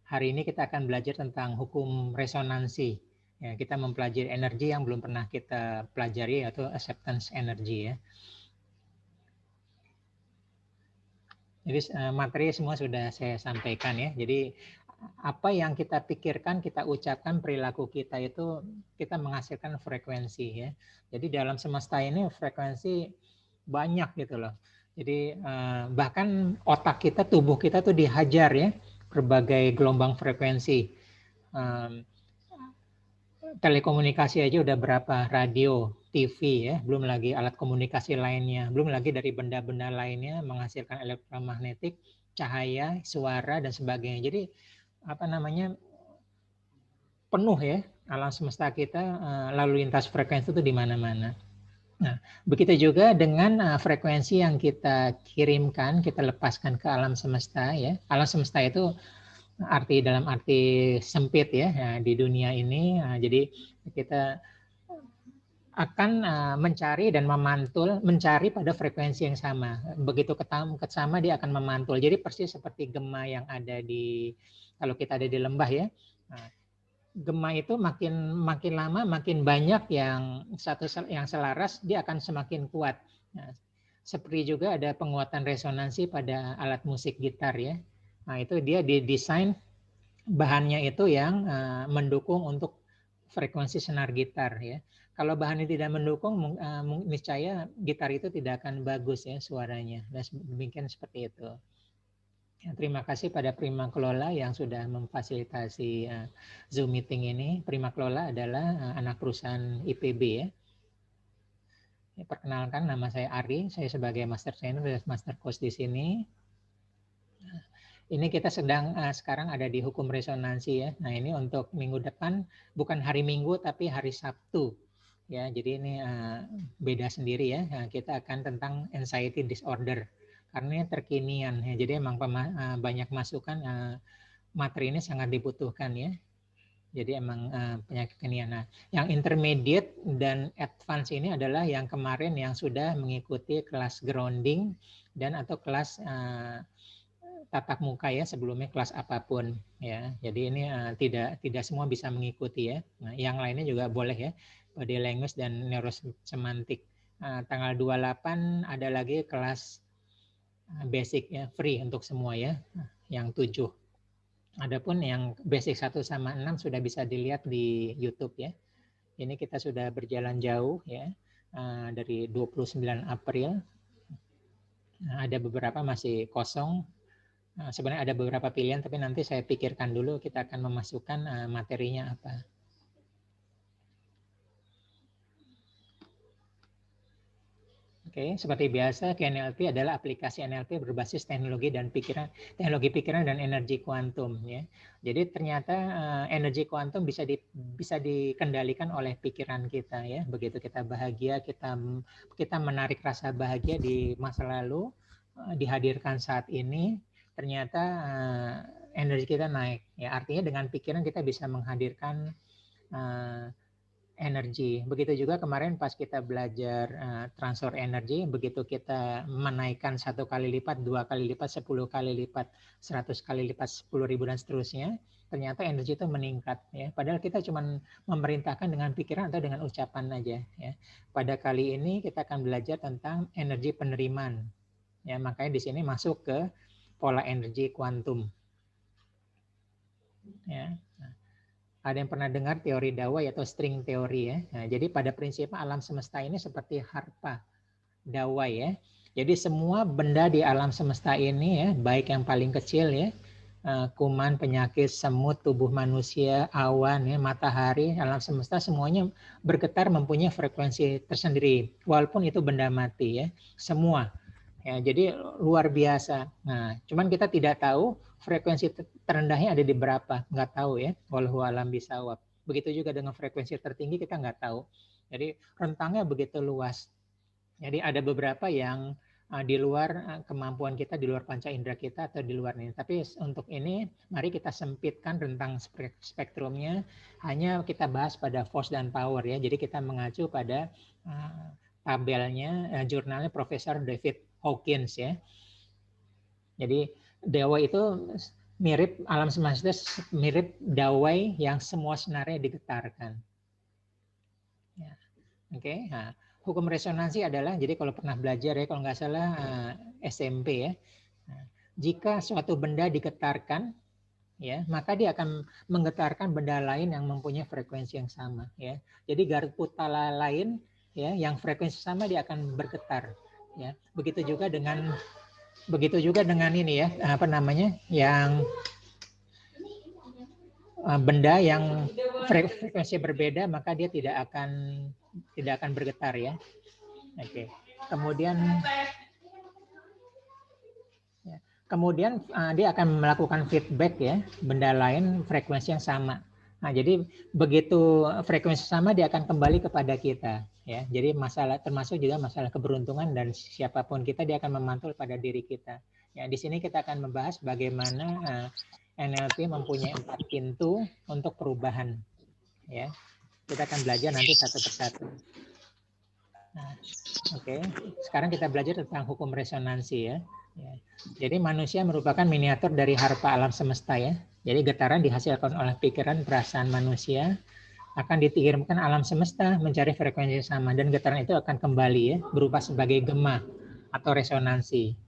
Hari ini kita akan belajar tentang hukum resonansi. Ya, kita mempelajari energi yang belum pernah kita pelajari, yaitu acceptance energy ya. Jadi materi semua sudah saya sampaikan ya. Jadi apa yang kita pikirkan, kita ucapkan, perilaku kita itu kita menghasilkan frekuensi ya. Jadi dalam semesta ini frekuensi banyak gitu loh. Jadi bahkan otak kita, tubuh kita tuh dihajar ya berbagai gelombang frekuensi. Telekomunikasi aja udah berapa, radio, TV ya, belum lagi alat komunikasi lainnya, belum lagi dari benda-benda lainnya menghasilkan elektromagnetik, cahaya, suara dan sebagainya. Jadi penuh ya alam semesta kita, lalu lintas frekuensi itu di mana-mana. Nah, begitu juga dengan frekuensi yang kita kirimkan, kita lepaskan ke alam semesta ya. Alam semesta itu dalam arti sempit ya, di dunia ini. Jadi kita akan mencari dan mencari pada frekuensi yang sama. Begitu ketemu sama dia akan memantul. Jadi persis seperti gema yang ada kalau kita ada di lembah ya. Nah, gema itu makin lama makin banyak yang selaras, dia akan semakin kuat. Nah, seperti juga ada penguatan resonansi pada alat musik gitar ya. Nah, itu dia didesain bahannya itu yang mendukung untuk frekuensi senar gitar ya. Kalau bahannya tidak mendukung, niscaya gitar itu tidak akan bagus ya suaranya. Dan demikian seperti itu. Ya, terima kasih pada Prima Kelola yang sudah memfasilitasi Zoom meeting ini. Prima Kelola adalah anak perusahaan IPB ya. Perkenalkan, nama saya Ari. Saya sebagai Master Trainer dan Master Coach di sini. Ini kita sekarang ada di hukum resonansi ya. Nah ini untuk minggu depan bukan hari Minggu tapi hari Sabtu. Ya, jadi ini beda sendiri ya. Nah, kita akan tentang anxiety disorder. Karena ini terkinian ya. Jadi emang banyak masukan, materi ini sangat dibutuhkan ya. Jadi emang penyakit kekinian. Nah, yang intermediate dan advance ini adalah yang kemarin yang sudah mengikuti kelas grounding dan atau kelas tatap muka ya, sebelumnya kelas apapun ya. Jadi ini tidak semua bisa mengikuti ya. Nah, yang lainnya juga boleh ya. Body language dan neurosemantik. Tanggal 28 ada lagi kelas basic ya, free untuk semua ya. Yang 7. Adapun yang basic 1 sama 6 sudah bisa dilihat di YouTube ya. Ini kita sudah berjalan jauh ya. Dari 29 April. Ada beberapa masih kosong. Sebenarnya ada beberapa pilihan, tapi nanti saya pikirkan dulu kita akan memasukkan materinya apa. Oke, seperti biasa, KNLP adalah aplikasi NLP berbasis teknologi pikiran dan energi kuantum ya. Jadi ternyata energi kuantum bisa dikendalikan oleh pikiran kita ya. Begitu kita bahagia, kita menarik rasa bahagia di masa lalu, dihadirkan saat ini, ternyata energi kita naik ya. Artinya dengan pikiran kita bisa menghadirkan energi. Begitu juga kemarin pas kita belajar transfer energi, begitu kita menaikkan 1 kali lipat, 2 kali lipat, 10 kali lipat, 100 kali lipat, 10.000 dan seterusnya, ternyata energi itu meningkat ya. Padahal kita cuma memerintahkan dengan pikiran atau dengan ucapan aja ya. Pada kali ini kita akan belajar tentang energi penerimaan. Ya, makanya di sini masuk ke pola energi kuantum. Ya. Ada yang pernah dengar teori dawai atau string teori ya. Nah, jadi pada prinsipnya alam semesta ini seperti harpa dawai ya. Jadi semua benda di alam semesta ini ya, baik yang paling kecil ya, kuman, penyakit, semut, tubuh manusia, awan ya, matahari, alam semesta semuanya bergetar mempunyai frekuensi tersendiri. Walaupun itu benda mati ya, semua. Ya, jadi luar biasa. Nah, cuman kita tidak tahu frekuensi terendahnya ada di berapa, nggak tahu ya. Wallahu alam bisawab. Begitu juga dengan frekuensi tertinggi kita nggak tahu. Jadi rentangnya begitu luas. Jadi ada beberapa yang di luar kemampuan kita, di luar panca indera kita atau di luar ini. Tapi untuk ini mari kita sempitkan rentang spektrumnya. Hanya kita bahas pada force dan power ya. Jadi kita mengacu pada tabelnya, jurnalnya Profesor David Hawkins ya. Jadi dewa itu mirip alam semesta, mirip dawai yang semua senarnya digetarkan. Ya. Oke, nah, hukum resonansi adalah, jadi kalau pernah belajar ya, kalau nggak salah SMP ya, nah, jika suatu benda digetarkan, ya, maka dia akan menggetarkan benda lain yang mempunyai frekuensi yang sama. Ya, jadi Garputala lain, ya, yang frekuensi sama dia akan bergetar. Ya, begitu juga dengan ini ya, apa namanya, yang benda yang frekuensi berbeda, maka dia tidak akan bergetar ya. Oke. Kemudian dia akan melakukan feedback ya, benda lain frekuensi yang sama. Nah, jadi begitu frekuensi sama dia akan kembali kepada kita ya. Jadi masalah, termasuk juga masalah keberuntungan, dan siapapun kita dia akan memantul pada diri kita. Ya, di sini kita akan membahas bagaimana NLP mempunyai 4 pintu untuk perubahan ya. Kita akan belajar nanti satu persatu. Nah, oke. Sekarang kita belajar tentang hukum resonansi ya. Ya. Jadi manusia merupakan miniatur dari harpa alam semesta ya. Jadi getaran dihasilkan oleh pikiran, perasaan manusia akan dikirimkan alam semesta mencari frekuensi sama, dan getaran itu akan kembali ya berupa sebagai gema atau resonansi.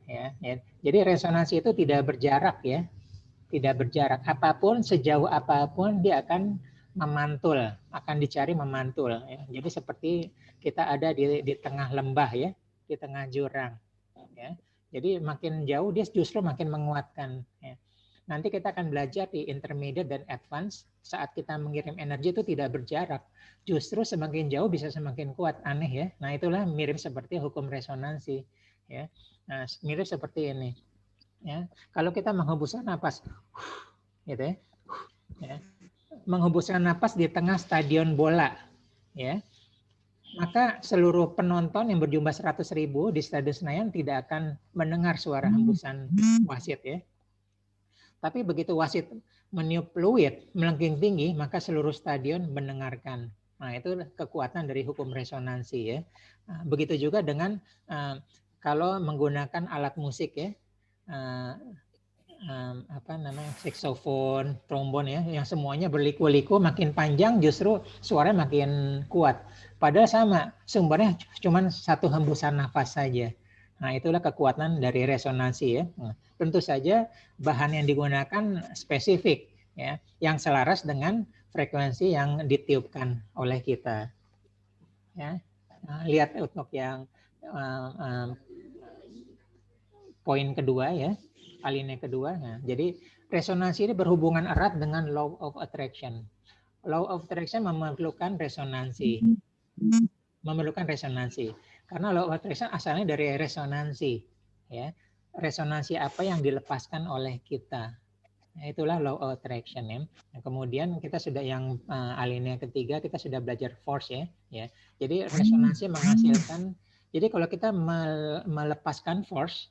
Ya. Jadi resonansi itu tidak berjarak ya, tidak berjarak. Apapun, sejauh apapun dia akan memantul, akan dicari memantul. Ya. Jadi seperti kita ada di tengah lembah ya, di tengah jurang. Ya. Jadi makin jauh dia justru makin menguatkan. Ya. Nanti kita akan belajar di intermediate dan advance, saat kita mengirim energi itu tidak berjarak. Justru semakin jauh bisa semakin kuat. Aneh ya. Nah itulah mirip seperti hukum resonansi. Ya. Nah, mirip seperti ini. Ya. Kalau kita menghembuskan napas, gitu ya. Ya. Menghembuskan napas di tengah stadion bola, ya. Maka seluruh penonton yang berjumlah 100.000 di Stadion Senayan tidak akan mendengar suara hembusan wasit ya. Tapi begitu wasit meniup peluit melengking tinggi, maka seluruh stadion mendengarkan. Nah, itu kekuatan dari hukum resonansi ya. Nah, begitu juga dengan kalau menggunakan alat musik ya. Apa namanya, saksofon, trombon ya, yang semuanya berliku-liku, makin panjang justru suaranya makin kuat. Padahal sama, sumbernya cuma satu hembusan nafas saja. Nah, itulah kekuatan dari resonansi ya. Nah, tentu saja bahan yang digunakan spesifik ya, yang selaras dengan frekuensi yang ditiupkan oleh kita. Ya. Nah, lihat untuk yang poin kedua ya. Alinea kedua. Nah, jadi resonansi ini berhubungan erat dengan law of attraction. Law of attraction memerlukan resonansi. Memerlukan resonansi. Karena law of attraction asalnya dari resonansi. Ya. Resonansi apa yang dilepaskan oleh kita. Nah, itulah law of attraction ya. Nah, kemudian kita sudah yang alinea ketiga, kita sudah belajar force ya. Ya. Jadi resonansi menghasilkan, jadi kalau kita melepaskan force,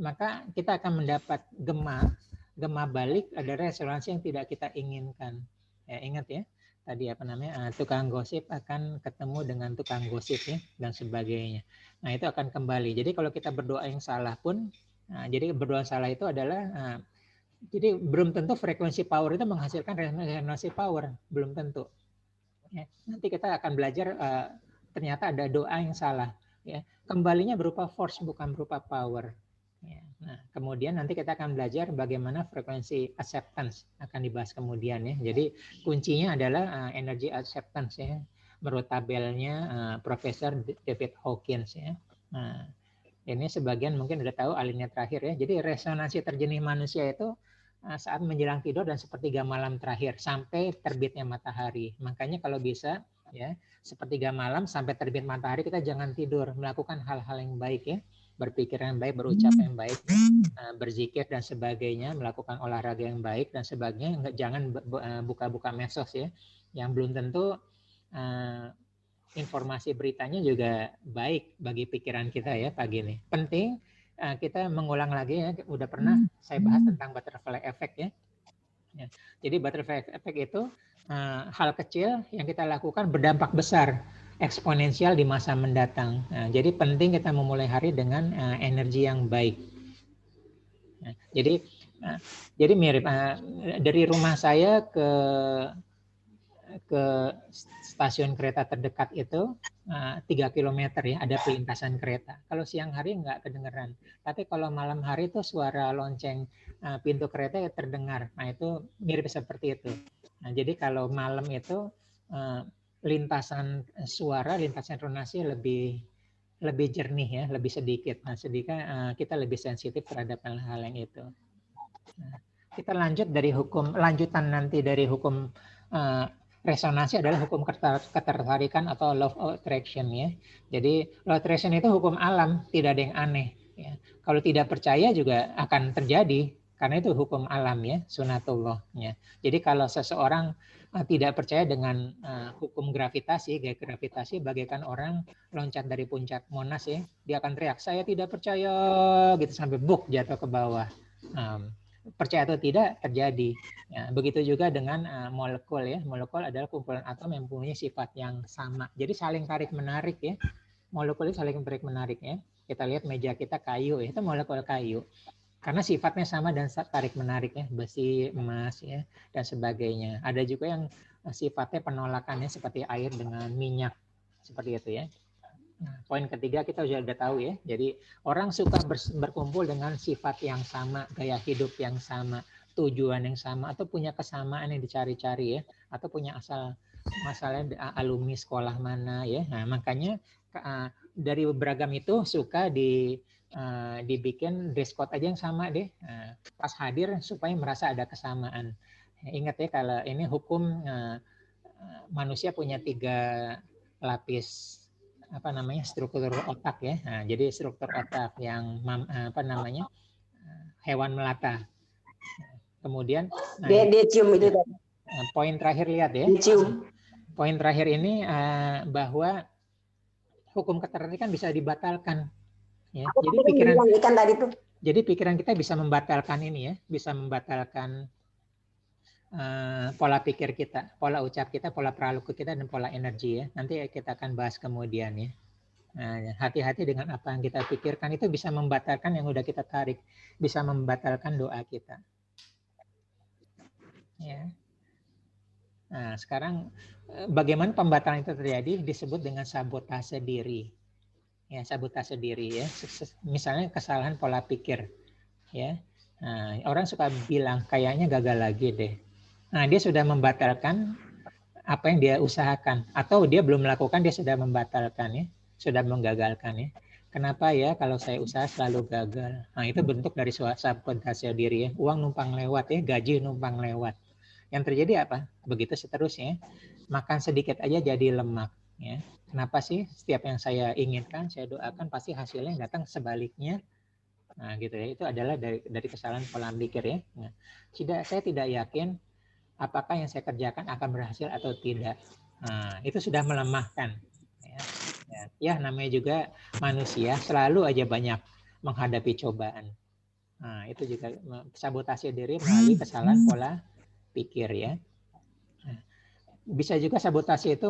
maka kita akan mendapat gema balik, ada resonansi yang tidak kita inginkan. Ya, ingat ya, tadi apa namanya, tukang gosip akan ketemu dengan tukang gosip ya, dan sebagainya. Nah, itu akan kembali. Jadi kalau kita berdoa yang salah pun, jadi berdoa salah itu adalah, jadi belum tentu frekuensi power itu menghasilkan resonansi power, belum tentu. Ya, nanti kita akan belajar ternyata ada doa yang salah. Ya, kembalinya berupa force bukan berupa power. Ya, nah, kemudian nanti kita akan belajar bagaimana frekuensi acceptance, akan dibahas kemudian ya. Jadi kuncinya adalah energy acceptance ya, menurut tabelnya Profesor David Hawkins ya. Nah, ini sebagian mungkin udah tahu alinea terakhir ya. Jadi resonansi terjenih manusia itu saat menjelang tidur dan sepertiga malam terakhir sampai terbitnya matahari. Makanya kalau bisa ya, sepertiga malam sampai terbit matahari kita jangan tidur, melakukan hal-hal yang baik ya. Berpikir yang baik, berucap yang baik, berzikir dan sebagainya, melakukan olahraga yang baik dan sebagainya. Jangan buka-buka medsos ya, yang belum tentu informasi beritanya juga baik bagi pikiran kita ya pagi ini. Penting kita mengulang lagi ya, udah pernah saya bahas tentang butterfly effect ya. Ya. Jadi butterfly effect itu hal kecil yang kita lakukan berdampak besar, eksponensial di masa mendatang. Nah, jadi penting kita memulai hari dengan energi yang baik. Nah, jadi Nah, jadi mirip dari rumah saya ke stasiun kereta terdekat itu 3 kilometer ya, ada pelintasan kereta. Kalau siang hari nggak kedengeran. Tapi kalau malam hari itu suara lonceng pintu kereta ya terdengar. Nah itu mirip seperti itu. Nah jadi kalau malam itu lintasan suara, lintasan intonasi lebih jernih ya, lebih sedikit. Nah sedikit kita lebih sensitif terhadap hal-hal yang itu. Nah, kita lanjutan nanti dari hukum resonansi adalah hukum ketertarikan atau law of attraction ya. Jadi law of attraction itu hukum alam, tidak ada yang aneh ya. Kalau tidak percaya juga akan terjadi karena itu hukum alam ya, sunatullah ya. Jadi kalau seseorang tidak percaya dengan hukum gravitasi, gaya gravitasi bagaikan orang loncat dari puncak Monas ya, dia akan teriak saya tidak percaya gitu sampai buk jatuh ke bawah. Percaya atau tidak terjadi. Ya, begitu juga dengan molekul ya. Molekul adalah kumpulan atom yang mempunyai sifat yang sama. Jadi saling tarik menarik ya. Molekul itu saling tarik menarik ya. Kita lihat meja kita kayu ya, itu molekul kayu. Karena sifatnya sama dan tarik menarik ya, besi, emas ya dan sebagainya. Ada juga yang sifatnya penolakannya seperti air dengan minyak seperti itu ya. Nah, poin ketiga kita sudah tahu ya. Jadi orang suka berkumpul dengan sifat yang sama, gaya hidup yang sama, tujuan yang sama, atau punya kesamaan yang dicari-cari ya, atau punya masalahnya alumni sekolah mana ya. Nah makanya dari beragam itu suka dibikin dress code aja yang sama deh. Pas hadir supaya merasa ada kesamaan. Ingat ya kalau ini hukum manusia punya 3 lapis struktur otak ya. Nah, jadi struktur otak yang hewan melata. Kemudian dia cium itu. Poin terakhir lihat ya. Poin terakhir ini bahwa hukum ketertarikan bisa dibatalkan. Ya. Jadi pikiran kita bisa membatalkan ini ya, bisa membatalkan pola pikir kita, pola ucap kita, pola perilaku kita, dan pola energi ya. Nanti kita akan bahas kemudian ya. Nah, hati-hati dengan apa yang kita pikirkan, itu bisa membatalkan yang udah kita tarik, bisa membatalkan doa kita. Ya. Nah, sekarang bagaimana pembatalan itu terjadi disebut dengan sabotase diri. Ya, sabotase diri ya. Misalnya kesalahan pola pikir. Ya. Nah, orang suka bilang kayaknya gagal lagi deh. Nah, dia sudah membatalkan apa yang dia usahakan, atau dia belum melakukan, dia sudah membatalkan ya, sudah menggagalkan ya. Kenapa ya kalau saya usaha selalu gagal? Nah, itu bentuk dari sabotase diri ya. Uang numpang lewat ya, gaji numpang lewat. Yang terjadi apa? Begitu seterusnya. Makan sedikit aja jadi lemak ya. Kenapa sih setiap yang saya inginkan, saya doakan pasti hasilnya datang sebaliknya. Nah, gitu ya. Itu adalah dari kesalahan pola pikir ya. Nah, saya tidak yakin apakah yang saya kerjakan akan berhasil atau tidak. Nah, itu sudah melemahkan. Ya, namanya juga manusia, selalu aja banyak menghadapi cobaan. Nah, itu juga sabotase diri melalui kesalahan pola pikir ya. Nah, bisa juga sabotase itu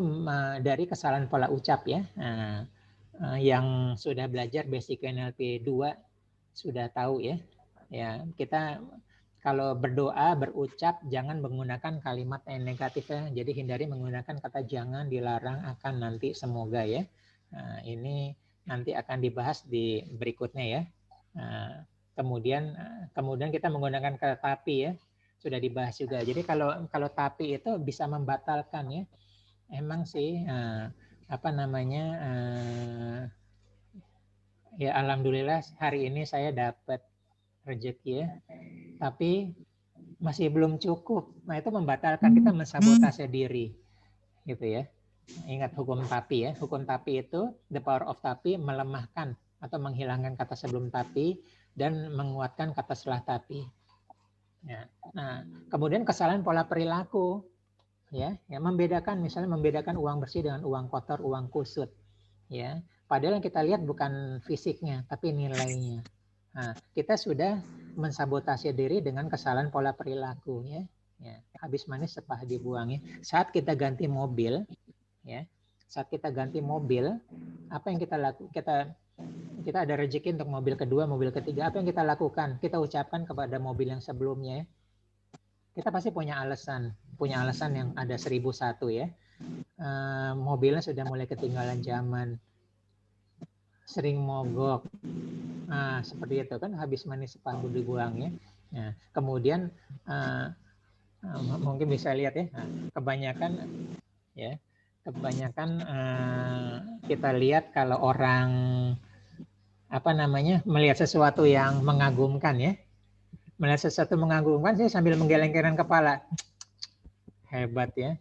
dari kesalahan pola ucap ya. Nah, yang sudah belajar basic NLP 2 sudah tahu ya. Ya, kita kalau berdoa, berucap, jangan menggunakan kalimat yang negatif ya. Jadi hindari menggunakan kata jangan, dilarang, akan, nanti, semoga ya. Nah, ini nanti akan dibahas di berikutnya ya. Nah, kemudian kita menggunakan kata tapi ya. Sudah dibahas juga. Jadi kalau tapi itu bisa membatalkan ya. Emang sih ya alhamdulillah hari ini saya dapat rezeki ya. Tapi masih belum cukup. Nah, itu membatalkan, kita mensabotase diri. Gitu ya. Ingat hukum tapi ya. Hukum tapi itu, the power of tapi, melemahkan atau menghilangkan kata sebelum tapi dan menguatkan kata setelah tapi. Ya. Nah, kemudian kesalahan pola perilaku. Ya, membedakan uang bersih dengan uang kotor, uang kusut. Ya. Padahal yang kita lihat bukan fisiknya, tapi nilainya. Nah, kita sudah mensabotase diri dengan kesalahan pola perilaku ya. Ya, habis manis sepah dibuang ya. Saat kita ganti mobil ya. Saat kita ganti mobil, apa yang kita lakukan? kita ada rezeki untuk mobil kedua, mobil ketiga, apa yang kita lakukan? Kita ucapkan kepada mobil yang sebelumnya. Kita pasti punya alasan yang ada 1001 ya. Mobilnya sudah mulai ketinggalan zaman, sering mogok. Nah, seperti itu kan, habis manis separuh dibuang ya. Nah, kemudian mungkin bisa lihat ya, kebanyakan kita lihat kalau orang melihat sesuatu yang mengagumkan ya, melihat sesuatu mengagumkan sih sambil menggeleng-geleng kepala, hebat ya,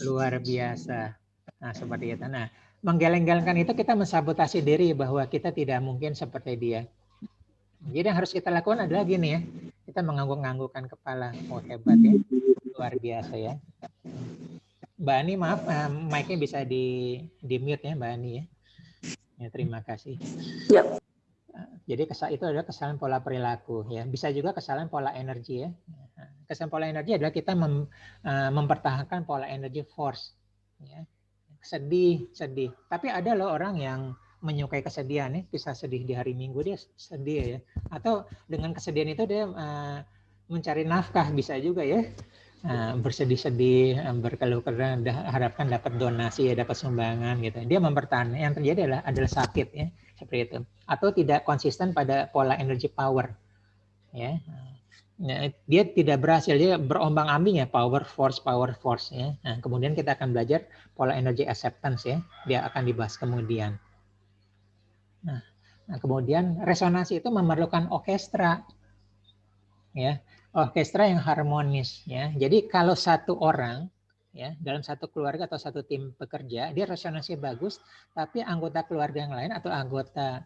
luar biasa. Nah, seperti itu. Nah, menggeleng-gelengkan itu kita mensabotasi diri bahwa kita tidak mungkin seperti dia. Jadi yang harus kita lakukan adalah gini ya, kita mengangguk-anggukkan kepala, oh hebat ya, luar biasa ya. Mbak Ani, maaf, mic-nya bisa di mute ya Mbak Ani ya. Ya, terima kasih. Ya. Jadi itu adalah kesalahan pola perilaku ya. Bisa juga kesalahan pola energi ya. Kesalahan pola energi adalah kita mempertahankan pola energi force ya. Sedih. Tapi ada loh orang yang menyukai kesedihan ya, bisa sedih di hari Minggu dia sedih ya. Atau dengan kesedihan itu dia mencari nafkah, bisa juga ya. Bersedih-sedih, berkeluh-keluh, harapkan dapat donasi, dapat sumbangan gitu. Dia mempertahankan. Yang terjadi adalah sakit ya, seperti itu. Atau tidak konsisten pada pola energi power ya. Nah, dia tidak berhasil, dia berombang-ambing ya, power force ya. Nah, kemudian kita akan belajar pola energi acceptance ya. Dia akan dibahas kemudian. Nah, kemudian resonansi itu memerlukan orkestra ya. Orkestra yang harmonis ya. Jadi kalau satu orang ya dalam satu keluarga atau satu tim pekerja, dia resonansinya bagus, tapi anggota keluarga yang lain atau anggota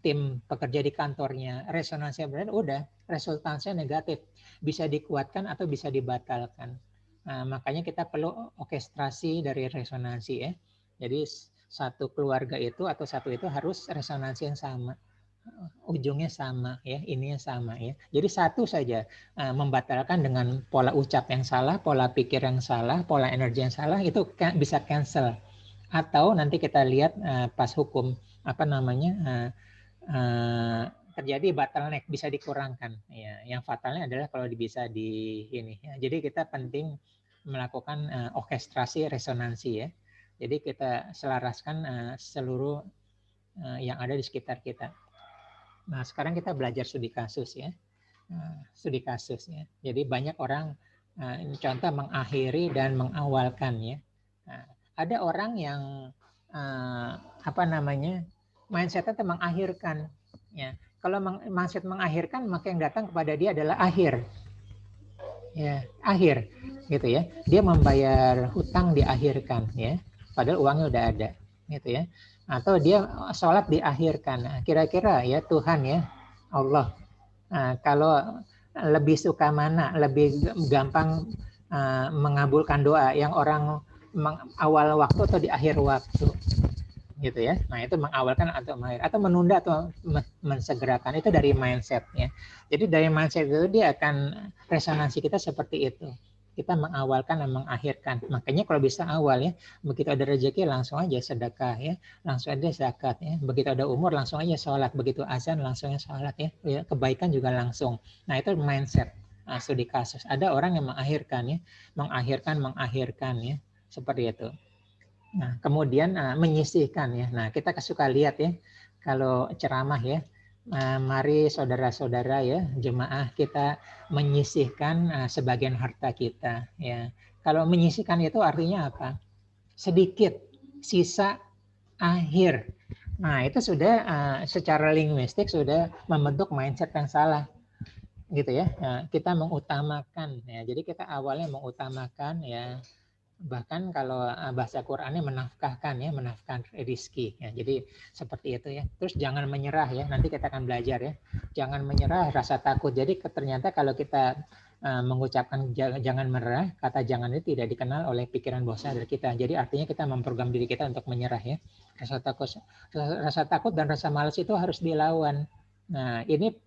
tim pekerja di kantornya resonansinya berat, udah resultasinya negatif, bisa dikuatkan atau bisa dibatalkan. Nah, makanya kita perlu orkestrasi dari resonansi ya. Jadi satu keluarga itu atau satu itu harus resonansi yang sama, ujungnya sama ya, ininya sama ya. Jadi satu saja membatalkan dengan pola ucap yang salah, pola pikir yang salah, pola energi yang salah, itu bisa cancel. Atau nanti kita lihat pas hukum terjadi bottleneck, bisa dikurangkan ya. Yang fatalnya adalah kalau bisa di ini ya. Jadi kita penting melakukan orkestrasi resonansi ya. Jadi kita selaraskan seluruh yang ada di sekitar kita. Nah, sekarang kita belajar studi kasus ya. Studi kasus ya. Jadi banyak orang contoh mengakhiri dan mengawalkan ya. Ada orang yang mindsetnya itu mengakhirkan ya. Kalau mindset mengakhirkan, maka yang datang kepada dia adalah akhir. Ya, akhir gitu ya. Dia membayar hutang diakhirkan ya. Padahal uangnya udah ada gitu ya. Atau dia sholat diakhirkan. Nah, kira-kira ya Tuhan ya Allah, kalau lebih suka mana, lebih gampang mengabulkan doa yang orang awal waktu atau di akhir waktu gitu ya. Nah, itu mengawalkan atau menunda atau mensegerakan, itu dari mindset ya. Jadi dari mindset itu dia akan resonansi kita seperti itu. Kita mengawalkan dan mengakhirkan. Makanya kalau bisa awal ya, begitu ada rezeki langsung aja sedekah ya, langsung aja zakat ya. Begitu ada umur langsung aja sholat, begitu azan langsung aja sholat ya. Kebaikan juga langsung. Nah, itu mindset. Studi kasus. Ada orang yang mengakhirkan ya, mengakhirkan ya, seperti itu. Nah, kemudian menyisihkan ya. Nah, kita suka lihat ya, kalau ceramah ya, mari saudara-saudara ya, jemaah kita menyisihkan sebagian harta kita ya. Kalau menyisihkan itu artinya apa? Sedikit, sisa, akhir. Nah, itu sudah secara linguistik sudah membentuk mindset yang salah gitu ya. Nah, kita mengutamakan ya. Jadi kita awalnya mengutamakan ya. Bahkan kalau bahasa Qur'annya menafkahkan rezeki ya. Jadi seperti itu ya. Terus jangan menyerah ya. Nanti kita akan belajar ya. Jangan menyerah, rasa takut. Jadi ternyata kalau kita mengucapkan jangan menyerah, kata jangan itu tidak dikenal oleh pikiran bawah sadar kita. Jadi artinya kita memprogram diri kita untuk menyerah ya. Rasa takut dan rasa malas itu harus dilawan. Nah, ini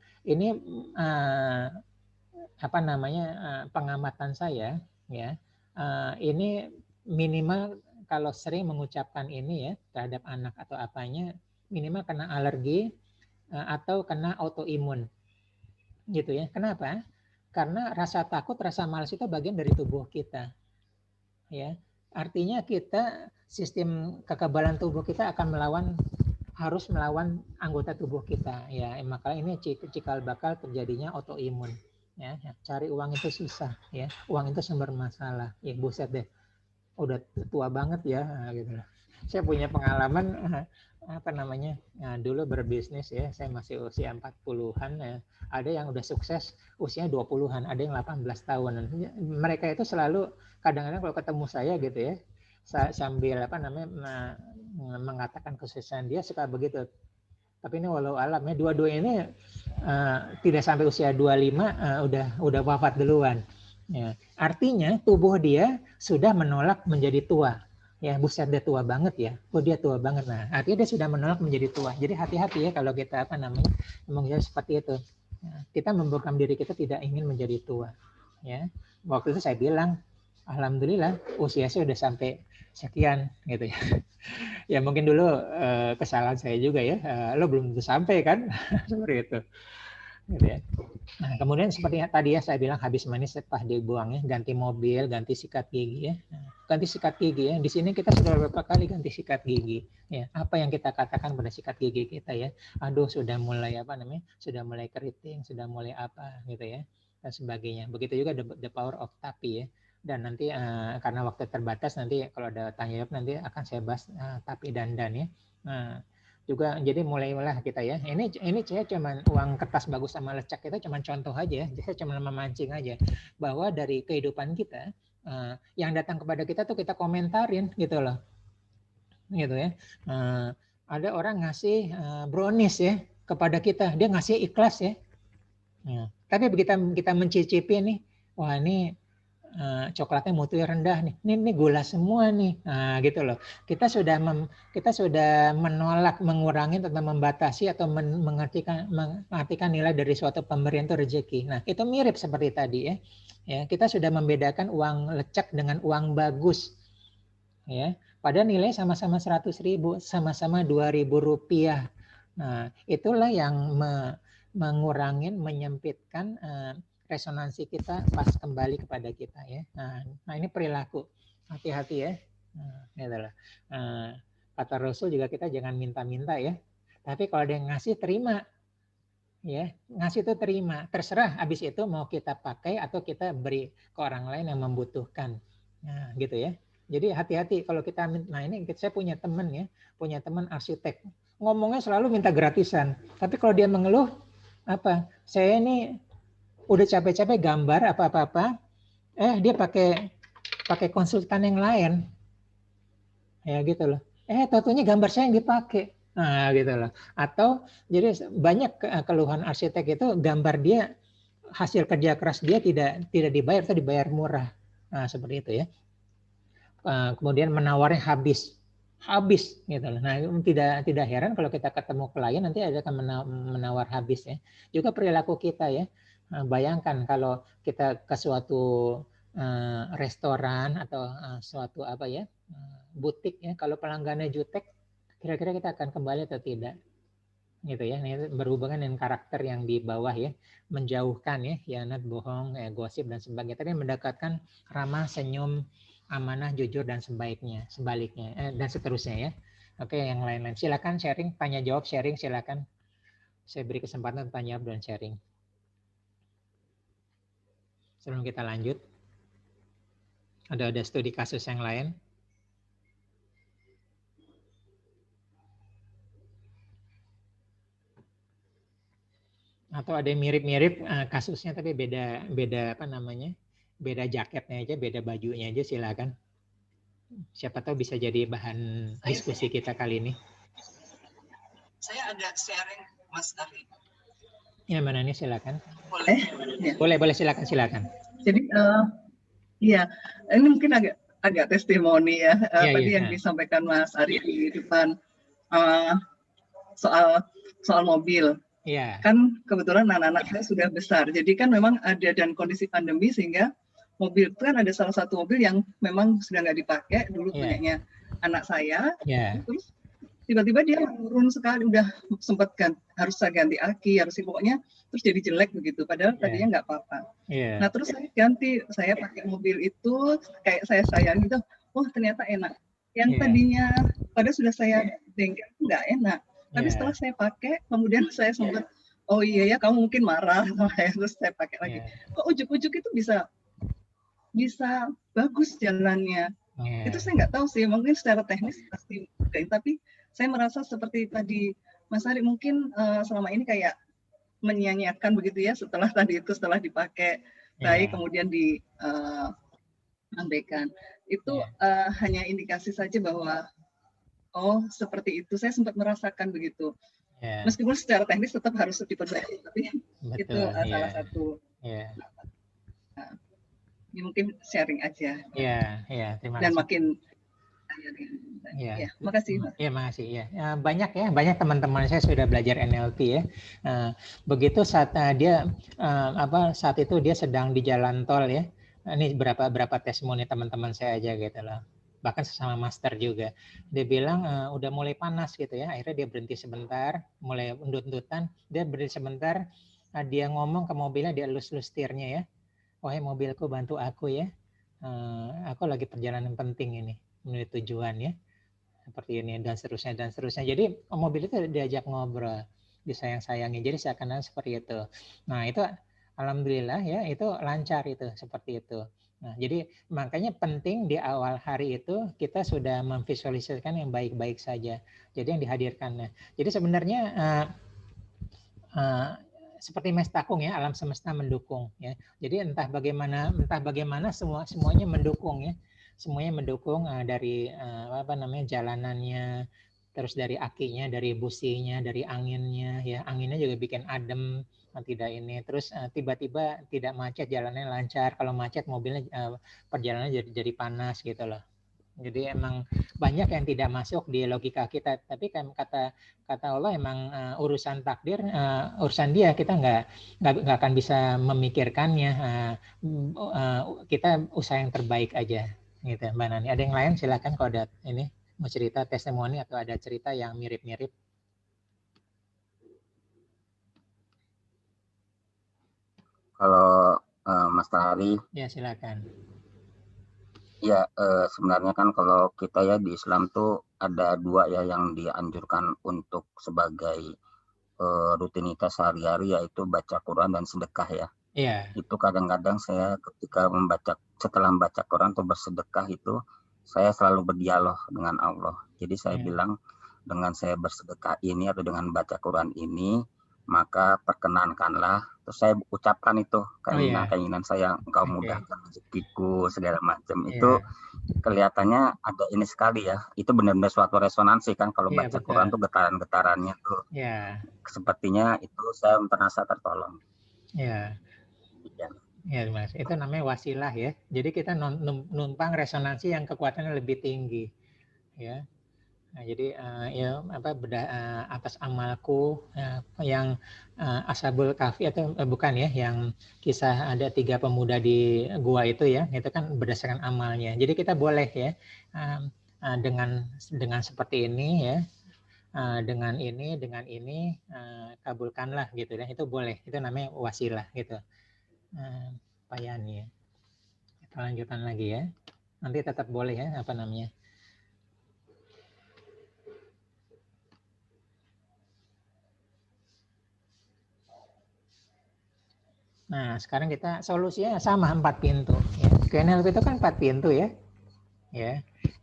pengamatan saya ya. Ini minimal kalau sering mengucapkan ini ya terhadap anak atau apanya, minimal kena alergi atau kena autoimun, gitu ya. Kenapa? Karena rasa takut, rasa malas itu bagian dari tubuh kita, ya. Artinya kita sistem kekebalan tubuh kita akan harus melawan anggota tubuh kita, ya. Makanya ini cikal bakal terjadinya autoimun, ya. Cari uang itu susah, ya. Uang itu sumber masalah, ya. Buset deh, udah tua banget ya, gitu. Saya punya pengalaman dulu berbisnis ya, saya masih usia 40-an ya. Ada yang udah sukses usia 20-an, ada yang 18 tahun. Mereka itu selalu kadang-kadang kalau ketemu saya gitu ya, sambil mengatakan kesuksesan dia suka begitu. Tapi ini walau alam ya, dua-dua ini tidak sampai usia 25 udah wafat duluan. Ya, artinya tubuh dia sudah menolak menjadi tua. Ya, buset dia tua banget ya. Oh, dia tua banget. Nah, artinya dia sudah menolak menjadi tua. Jadi hati-hati ya kalau kita menjadi seperti itu. Nah, kita memprogram diri kita tidak ingin menjadi tua. Ya, waktu itu saya bilang, alhamdulillah usia saya udah sampai sekian gitu ya. Ya mungkin dulu kesalahan saya juga ya. Lo belum tentu sampai kan, seperti itu. Gitu ya. Nah, kemudian seperti tadi ya saya bilang habis manis setelah dibuang ya, ganti mobil, ganti sikat gigi ya. Nah, ganti sikat gigi ya. Di sini kita sudah beberapa kali ganti sikat gigi. Ya, apa yang kita katakan pada sikat gigi kita ya? Aduh, sudah mulai sudah mulai keriting, sudah mulai apa gitu ya, dan sebagainya. Begitu juga the power of tapi ya. Dan nanti karena waktu terbatas nanti kalau ada tanya jawab nanti akan saya bahas tapi dandan ya. Nah, juga jadi mulailah kita ya. Ini saya cuman uang kertas bagus sama lecak itu cuman contoh aja. Saya cuma memancing aja bahwa dari kehidupan kita yang datang kepada kita tuh kita komentarin gitu loh. Gitu ya. Ada orang ngasih brownies ya kepada kita, dia ngasih ikhlas ya. Tapi begitu kita mencicipi nih, wah ini coklatnya mutunya rendah nih. Ini gula semua nih. Nah, gitu loh. Kita sudah menolak, mengurangi atau membatasi atau mengartikan nilai dari suatu pemberian itu rezeki. Nah, itu mirip seperti tadi ya. Ya, kita sudah membedakan uang lecek dengan uang bagus. Ya, padahal nilai sama-sama 100.000, sama-sama 2.000 rupiah. Nah, itulah yang mengurangi, menyempitkan resonansi kita pas kembali kepada kita ya. Nah ini perilaku, hati-hati ya. Itulah. Kata Rasul juga kita jangan minta-minta ya. Tapi kalau dia ngasih terima, ya ngasih itu terima. Terserah habis itu mau kita pakai atau kita beri ke orang lain yang membutuhkan. Nah gitu ya. Jadi hati-hati kalau kita, nah ini saya punya teman arsitek, ngomongnya selalu minta gratisan. Tapi kalau dia mengeluh, saya ini udah capek-capek gambar apa-apa, dia pakai konsultan yang lain, ya gitu loh. Tentunya gambar saya yang dipakai, nah gitu loh. Atau jadi banyak keluhan arsitek itu gambar dia hasil kerja keras dia tidak dibayar atau dibayar murah, nah seperti itu ya. Kemudian menawarnya habis gitu loh. Nah tidak heran kalau kita ketemu klien nanti ada akan menawar habis ya. Juga perilaku kita ya. Bayangkan kalau kita ke suatu restoran atau suatu butik ya, kalau pelanggannya jutek, kira-kira kita akan kembali atau tidak? Gitu ya. Ini berhubungan dengan karakter yang di bawah ya, menjauhkan ya, khianat, bohong, gosip dan sebagainya. Tapi mendekatkan ramah, senyum, amanah, jujur dan sebaliknya dan seterusnya ya. Oke, yang lain-lain silakan sharing, tanya jawab, sharing silakan. Saya beri kesempatan tanya jawab dan sharing. Sebelum kita lanjut, ada studi kasus yang lain? Atau ada yang mirip-mirip kasusnya tapi beda beda jaketnya aja, beda bajunya aja, silakan. Siapa tahu bisa jadi bahan diskusi kita kali ini. Saya ada sharing, Mas Ari. Ya, mana nih, silakan. Boleh. Boleh silakan. Jadi iya, ini mungkin agak testimoni ya. Tadi yang disampaikan Mas Ari di depan soal mobil. Iya. Kan kebetulan anak-anak saya sudah besar. Jadi kan memang ada dan kondisi pandemi sehingga mobil itu kan ada salah satu mobil yang memang sudah nggak dipakai dulu punyanya anak saya. Terus tiba-tiba dia turun sekali, udah sempat harus saya ganti aki, harus pokoknya terus jadi jelek begitu, padahal tadinya nggak apa-apa. Nah terus saya ganti, saya pakai mobil itu kayak saya sayang gitu, oh ternyata enak. Yang tadinya padahal sudah saya bengkel nggak enak, tapi setelah saya pakai, kemudian saya sempat, oh iya ya kamu mungkin marah sama saya, terus saya pakai lagi. Kok ujuk-ujuk itu bisa bagus jalannya. Itu saya nggak tahu sih, mungkin secara teknis pasti bukan, tapi saya merasa seperti tadi Mas Ari mungkin selama ini kayak menyia-nyiakan begitu ya, setelah dipakai baik kemudian diabaikan. Itu hanya indikasi saja bahwa oh seperti itu, saya sempat merasakan begitu. Meskipun secara teknis tetap harus diperbaiki, tapi itu salah satu. Ini mungkin sharing aja. Terima kasih. Dan makin makasih. Makasih. Banyak teman-teman saya sudah belajar NLP ya. Begitu saat saat itu dia sedang di jalan tol ya. Ini berapa testimoni teman-teman saya aja gitu loh. Bahkan sesama master juga. Dia bilang udah mulai panas gitu ya. Akhirnya dia berhenti sebentar, mulai undut-undutan. Dia berhenti sebentar, dia ngomong ke mobilnya, dia elus-elus setirnya ya. Wahai mobilku, bantu aku ya. Aku lagi perjalanan penting ini menuju tujuan ya. Seperti ini dan seterusnya. Jadi mobil itu diajak ngobrol, disayang-sayangi. Jadi seakan-akan seperti itu. Nah itu alhamdulillah ya, itu lancar itu seperti itu. Nah jadi makanya penting di awal hari itu kita sudah memvisualisasikan yang baik-baik saja. Jadi yang dihadirkan. Jadi sebenarnya seperti mes takung ya, alam semesta mendukung ya. Jadi entah bagaimana semuanya mendukung ya. Semuanya mendukung dari jalanannya, terus dari akinya, dari businya, dari anginnya ya. Anginnya juga bikin adem, tidak ini. Terus tiba-tiba tidak macet, jalannya lancar. Kalau macet mobilnya perjalanannya jadi panas gitu loh. Jadi emang banyak yang tidak masuk di logika kita, tapi kan kata Allah emang urusan takdir, urusan dia, kita nggak akan bisa memikirkannya. Kita usaha yang terbaik aja, gitu Mbak Nani. Ada yang lain silakan kalau ada ini mau cerita testimoni atau ada cerita yang mirip-mirip. Kalau Mas Tahari, ya silakan. Ya, sebenarnya kan kalau kita ya di Islam tuh ada dua ya yang dianjurkan untuk sebagai rutinitas sehari-hari, yaitu baca Quran dan sedekah ya. Itu kadang-kadang saya ketika setelah membaca Quran atau bersedekah itu, saya selalu berdialog dengan Allah. Jadi saya bilang, dengan saya bersedekah ini atau dengan baca Quran ini, maka perkenankanlah, terus saya ucapkan itu keinginan saya, engkau mudahkan rezekiku segala macam. Itu kelihatannya ada ini sekali ya, itu benar-benar suatu resonansi kan kalau baca Quran tuh getaran-getarannya tuh sepertinya itu saya merasa tertolong. Mas, itu namanya wasilah ya. Jadi kita numpang resonansi yang kekuatannya lebih tinggi ya. Nah, jadi atas amalku yang Ashabul Kahfi atau bukan ya, yang kisah ada 3 pemuda di gua itu ya, itu kan berdasarkan amalnya. Jadi kita boleh ya dengan seperti ini ya, dengan ini kabulkanlah gitu ya, itu boleh, itu namanya wasilah gitu. Pak Yani ya. Kita lanjutkan lagi ya. Nanti tetap boleh ya, apa namanya? Nah, sekarang kita solusinya sama 4 pintu. Ya. QNLP itu kan 4 pintu ya.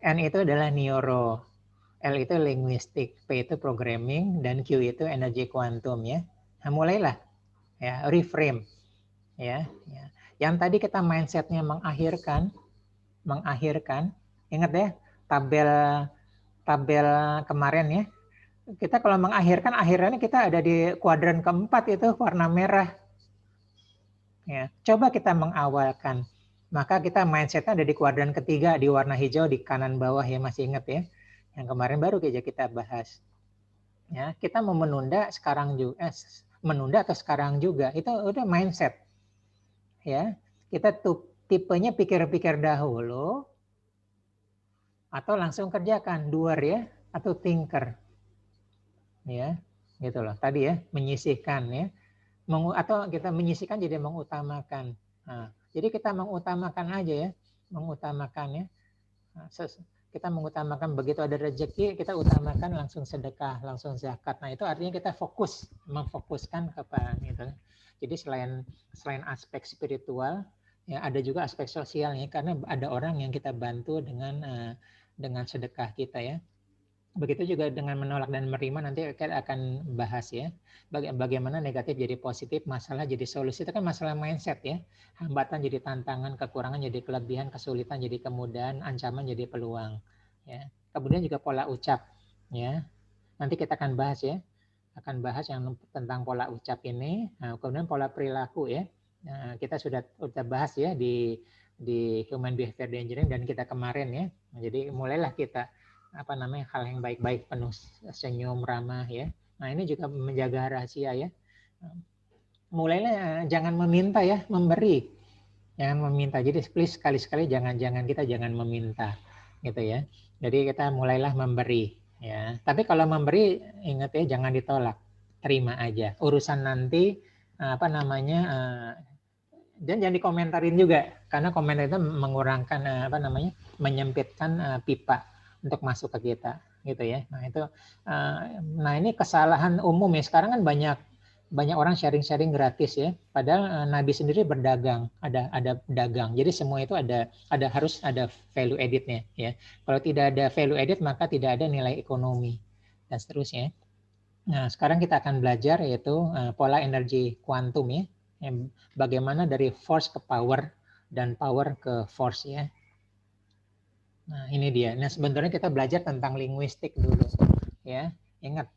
N itu adalah neuro, L itu linguistik, P itu programming, dan Q itu energi kuantum ya. Nah, mulailah ya, reframe ya. Yang tadi kita mindsetnya mengakhirkan, ingat ya tabel kemarin ya. Kita kalau mengakhirkan, akhirnya kita ada di kuadran keempat itu warna merah. Ya, coba kita mengawalkan, maka kita mindsetnya ada di kuadran ketiga di warna hijau di kanan bawah ya, masih ingat ya? Yang kemarin baru aja kita bahas. Ya, kita mau menunda sekarang juga, menunda atau sekarang juga, itu udah mindset. Ya, kita tuh tipenya pikir-pikir dahulu atau langsung kerjakan, doer ya, atau thinker. ya, gitu loh. Tadi ya, menyisihkan ya, atau kita menyisihkan jadi mengutamakan. Nah, jadi kita mengutamakan aja ya, mengutamakan ya. Nah, kita mengutamakan begitu ada rezeki, kita utamakan langsung sedekah, langsung zakat. Nah, itu artinya kita fokus, memfokuskan kepada itu. Jadi selain aspek spiritual, ya ada juga aspek sosialnya, karena ada orang yang kita bantu dengan sedekah kita ya. Begitu juga dengan menolak dan menerima, nanti kita akan bahas ya. Bagaimana negatif jadi positif, masalah jadi solusi. Itu kan masalah mindset ya. Hambatan jadi tantangan, kekurangan jadi kelebihan, kesulitan jadi kemudahan, ancaman jadi peluang. Ya. Kemudian juga pola ucap. Ya. Nanti kita akan bahas ya. Akan bahas yang tentang pola ucap ini. Nah, kemudian pola perilaku ya. Nah, kita sudah bahas ya di Human Behavior Engineering dan kita kemarin ya. Nah, jadi mulailah kita hal yang baik-baik, penuh senyum, ramah ya. Nah, ini juga menjaga rahasia ya. Mulailah jangan meminta ya, memberi. Jangan meminta. Jadi please sekali-sekali jangan kita jangan meminta gitu ya. Jadi kita mulailah memberi ya. Tapi kalau memberi ingat ya, jangan ditolak. Terima aja. Urusan nanti dan jangan dikomentarin juga, karena komentar itu mengurangkan menyempitkan pipa untuk masuk ke kita gitu ya. Nah itu ini kesalahan umum ya, sekarang kan banyak orang sharing gratis ya, padahal Nabi sendiri berdagang, ada dagang, jadi semua itu harus ada value added-nya ya. Kalau tidak ada value added maka tidak ada nilai ekonomi dan seterusnya. Nah sekarang kita akan belajar yaitu pola energi kuantum ya, bagaimana dari force ke power dan power ke force ya. Nah ini dia. Nah sebenarnya kita belajar tentang linguistik dulu ya. Ingat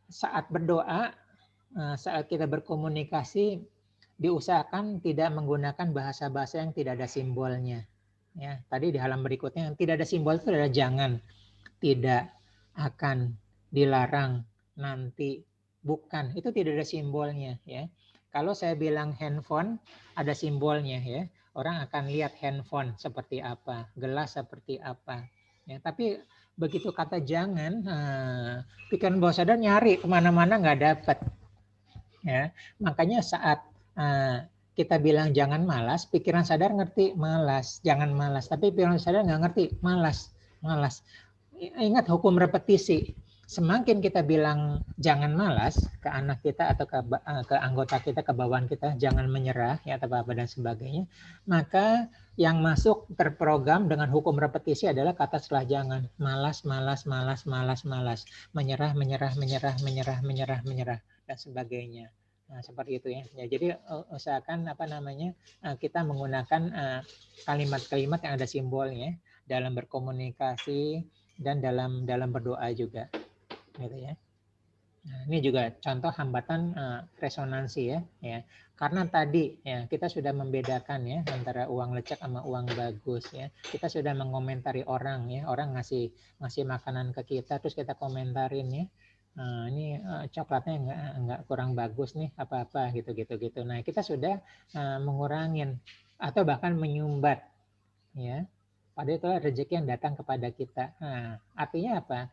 saat berdoa, saat kita berkomunikasi, diusahakan tidak menggunakan bahasa-bahasa yang tidak ada simbolnya. Ya, tadi di halaman berikutnya yang tidak ada simbol itu adalah jangan, tidak, akan, dilarang, nanti, bukan. Itu tidak ada simbolnya. Ya. Kalau saya bilang handphone, ada simbolnya ya. Orang akan lihat handphone seperti apa, gelas seperti apa. Ya, tapi begitu kata jangan, pikiran bawah sadar nyari kemana-mana nggak dapat. Ya, makanya saat kita bilang jangan malas, pikiran sadar ngerti malas, jangan malas. Tapi pikiran sadar nggak ngerti malas. Ingat hukum repetisi. Semakin kita bilang jangan malas ke anak kita atau ke anggota kita, ke bawahan kita, jangan menyerah ya atau apa dan sebagainya, maka yang masuk terprogram dengan hukum repetisi adalah kata setelah jangan, malas, menyerah dan sebagainya. Nah, seperti itu ya. Jadi usahakan kita menggunakan kalimat-kalimat yang ada simbolnya dalam berkomunikasi dan dalam berdoa juga. Gitu ya. Nah, ini juga contoh hambatan resonansi ya. Karena tadi ya kita sudah membedakan ya antara uang lecek sama uang bagus ya. Kita sudah mengomentari orang ya, orang ngasih makanan ke kita terus kita komentarin ya. Ini coklatnya enggak kurang bagus nih apa-apa gitu. Nah, kita sudah mengurangin atau bahkan menyumbat ya. Padahal itu rezeki yang datang kepada kita. Nah, artinya apa?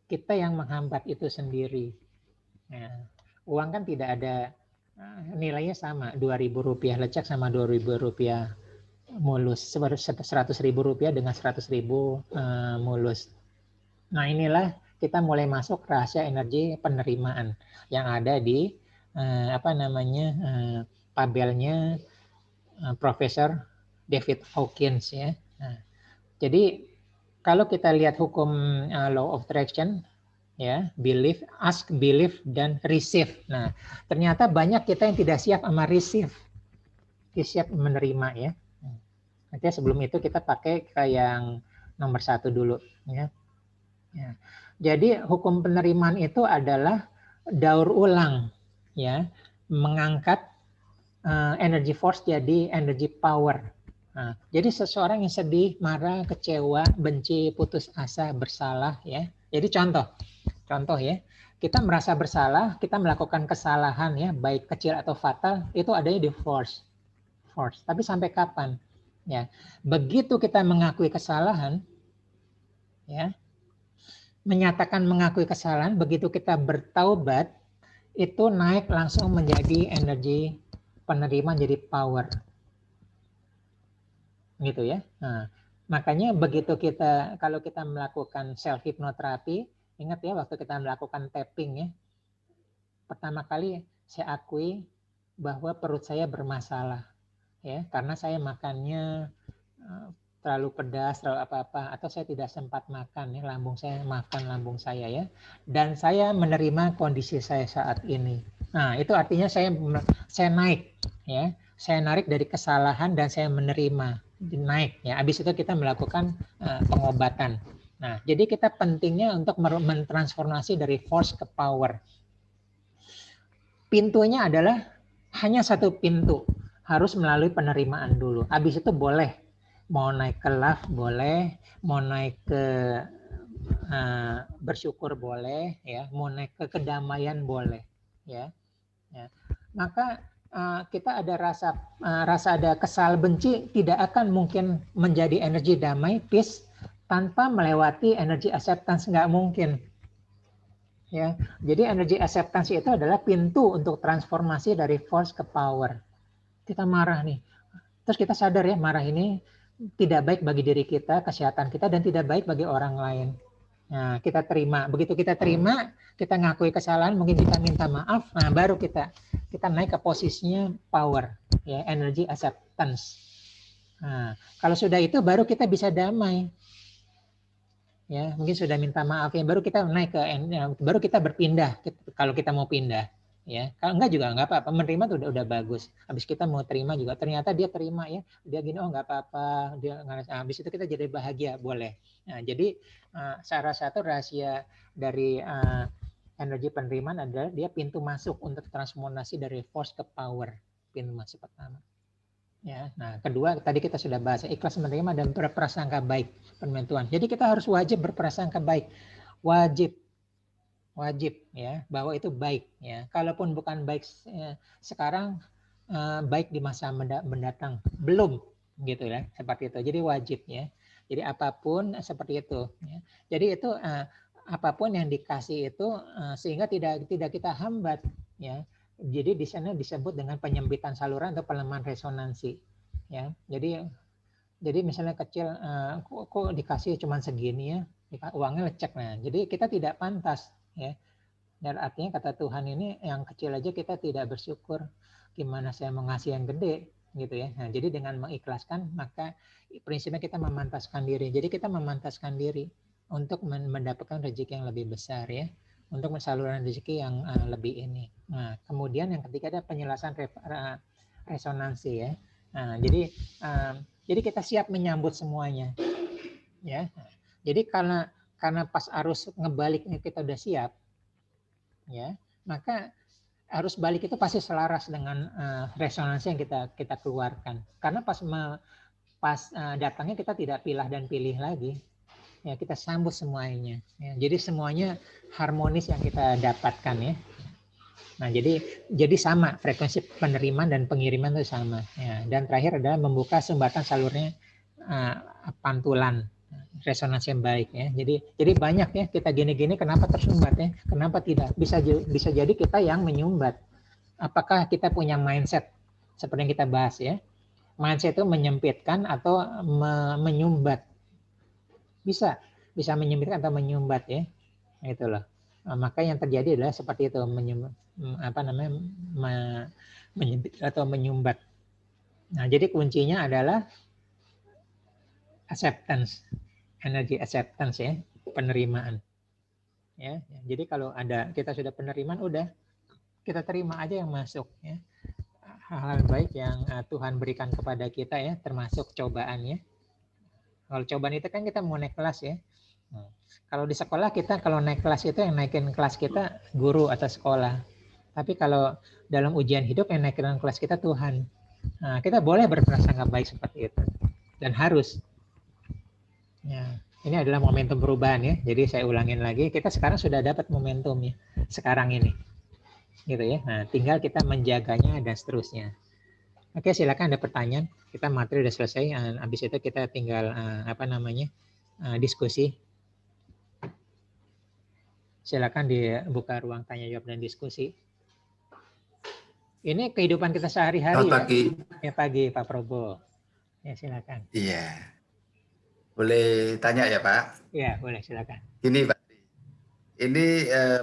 Kita yang menghambat itu sendiri. Nah, uang kan tidak ada nilainya sama, Rp2.000 lecek sama Rp2.000 mulus, Rp100.000 dengan Rp100.000 mulus. Nah inilah kita mulai masuk rahasia energi penerimaan yang ada di tabelnya Profesor David Hawkins ya. Nah, jadi kalau kita lihat hukum law of attraction ya, believe, ask, believe dan receive. Nah, ternyata banyak kita yang tidak siap sama receive. Tidak siap menerima ya. Nanti sebelum itu kita pakai ke yang nomor 1 dulu ya. Ya. Jadi hukum penerimaan itu adalah daur ulang ya, mengangkat energy force jadi energy power. Nah, jadi seseorang yang sedih, marah, kecewa, benci, putus asa, bersalah ya. Jadi contoh ya, kita merasa bersalah, kita melakukan kesalahan ya, baik kecil atau fatal, itu adanya di force. Tapi sampai kapan? Ya, begitu kita mengakui kesalahan, ya, menyatakan mengakui kesalahan, begitu kita bertaubat, itu naik langsung menjadi energi penerima, jadi power. Gitu ya. Nah, makanya begitu kalau kita melakukan self hipnoterapi, ingat ya waktu kita melakukan tapping ya, pertama kali saya akui bahwa perut saya bermasalah ya, karena saya makannya terlalu pedas, terlalu apa-apa, atau saya tidak sempat makan ya, lambung saya ya, dan saya menerima kondisi saya saat ini. Nah, itu artinya saya naik ya, saya narik dari kesalahan dan saya menerima, naik ya. Habis itu kita melakukan pengobatan. Nah, jadi kita pentingnya untuk mentransformasi dari force ke power. Pintunya adalah hanya satu pintu, harus melalui penerimaan dulu. Habis itu boleh mau naik ke love boleh, mau naik ke bersyukur boleh, ya, mau naik ke kedamaian boleh, ya. Maka kita ada rasa ada kesal benci tidak akan mungkin menjadi energi damai, peace, tanpa melewati energi acceptance, nggak mungkin. Ya, jadi energi acceptance itu adalah pintu untuk transformasi dari force ke power. Kita marah nih, terus kita sadar ya marah ini tidak baik bagi diri kita, kesehatan kita, dan tidak baik bagi orang lain. Nah, kita terima. Begitu kita terima, kita ngakui kesalahan, mungkin kita minta maaf, nah baru kita naik ke posisinya power, ya, energy acceptance. Nah, kalau sudah itu baru kita bisa damai. Ya, mungkin sudah minta maaf ya, baru kita naik ke baru kita berpindah kalau kita mau pindah. Ya, kalau enggak juga enggak apa-apa, menerima tuh udah bagus. Habis kita mau terima juga, ternyata dia terima ya, dia gini, oh enggak apa-apa, dia habis itu kita jadi bahagia, boleh. Nah, jadi salah satu rahasia dari energi penerimaan adalah dia pintu masuk untuk transformasi dari force ke power, pintu masuk pertama. Ya, nah kedua tadi kita sudah bahas ikhlas menerima dan berprasangka baik, Tuhan. Jadi kita harus wajib berprasangka baik, wajib ya, bahwa itu baik ya. Kalaupun bukan baik sekarang, baik di masa mendatang belum, gitu ya, seperti itu. Jadi wajib ya. Jadi apapun seperti itu. Ya. Jadi itu apapun yang dikasih itu sehingga tidak kita hambat ya. Jadi di sana disebut dengan penyempitan saluran atau pelemahan resonansi ya. Jadi misalnya kecil kok dikasih cuma segini ya, uangnya lecek. Nah, jadi kita tidak pantas ya. Dan artinya kata Tuhan ini yang kecil aja kita tidak bersyukur, gimana saya mau ngasih yang gede gitu ya. Nah, jadi dengan mengikhlaskan maka prinsipnya kita memantaskan diri. Jadi kita memantaskan diri untuk mendapatkan rezeki yang lebih besar ya, untuk saluran rezeki yang lebih ini. Nah, kemudian yang ketiga ada penjelasan resonansi ya. Nah, jadi kita siap menyambut semuanya ya. Jadi karena pas arus ngebaliknya kita udah siap ya, maka arus balik itu pasti selaras dengan resonansi yang kita keluarkan. Karena pas datangnya kita tidak pilih lagi. Ya, kita sambut semuanya. Ya, jadi semuanya harmonis yang kita dapatkan ya. Nah, jadi sama frekuensi penerimaan dan pengiriman itu sama. Ya, dan terakhir adalah membuka sumbatan salurnya pantulan resonansi yang baik ya. Jadi banyak ya kita gini-gini kenapa tersumbat ya? Kenapa tidak? Bisa jadi kita yang menyumbat. Apakah kita punya mindset seperti yang kita bahas ya? Mindset itu menyempitkan atau menyumbat. Bisa menyempitkan atau menyumbat ya. Itulah. Maka yang terjadi adalah seperti itu, menyempit atau menyumbat. Nah, jadi kuncinya adalah acceptance, energi acceptance ya, penerimaan. Ya, jadi kalau kita sudah penerimaan, udah kita terima aja yang masuk ya. Hal-hal baik yang Tuhan berikan kepada kita ya, termasuk cobaan ya. Kalau cobaan itu kan kita mau naik kelas ya. Kalau di sekolah kita kalau naik kelas itu yang naikin kelas kita guru atau sekolah. Tapi kalau dalam ujian hidup yang naikin kelas kita Tuhan. Nah, kita boleh berprasangka baik seperti itu dan harus. Ya, ini adalah momentum perubahan ya. Jadi saya ulangin lagi, kita sekarang sudah dapat momentum ya. Sekarang ini. Gitu ya. Nah, tinggal kita menjaganya dan seterusnya. Oke, silakan ada pertanyaan. Kita materi udah selesai. Habis itu kita tinggal diskusi. Silakan dibuka ruang tanya jawab dan diskusi. Ini kehidupan kita sehari-hari ya. Pagi. Ya pagi Pak Probo. Ya silakan. Iya. Boleh tanya ya Pak? Iya boleh silakan. Ini Pak. Ini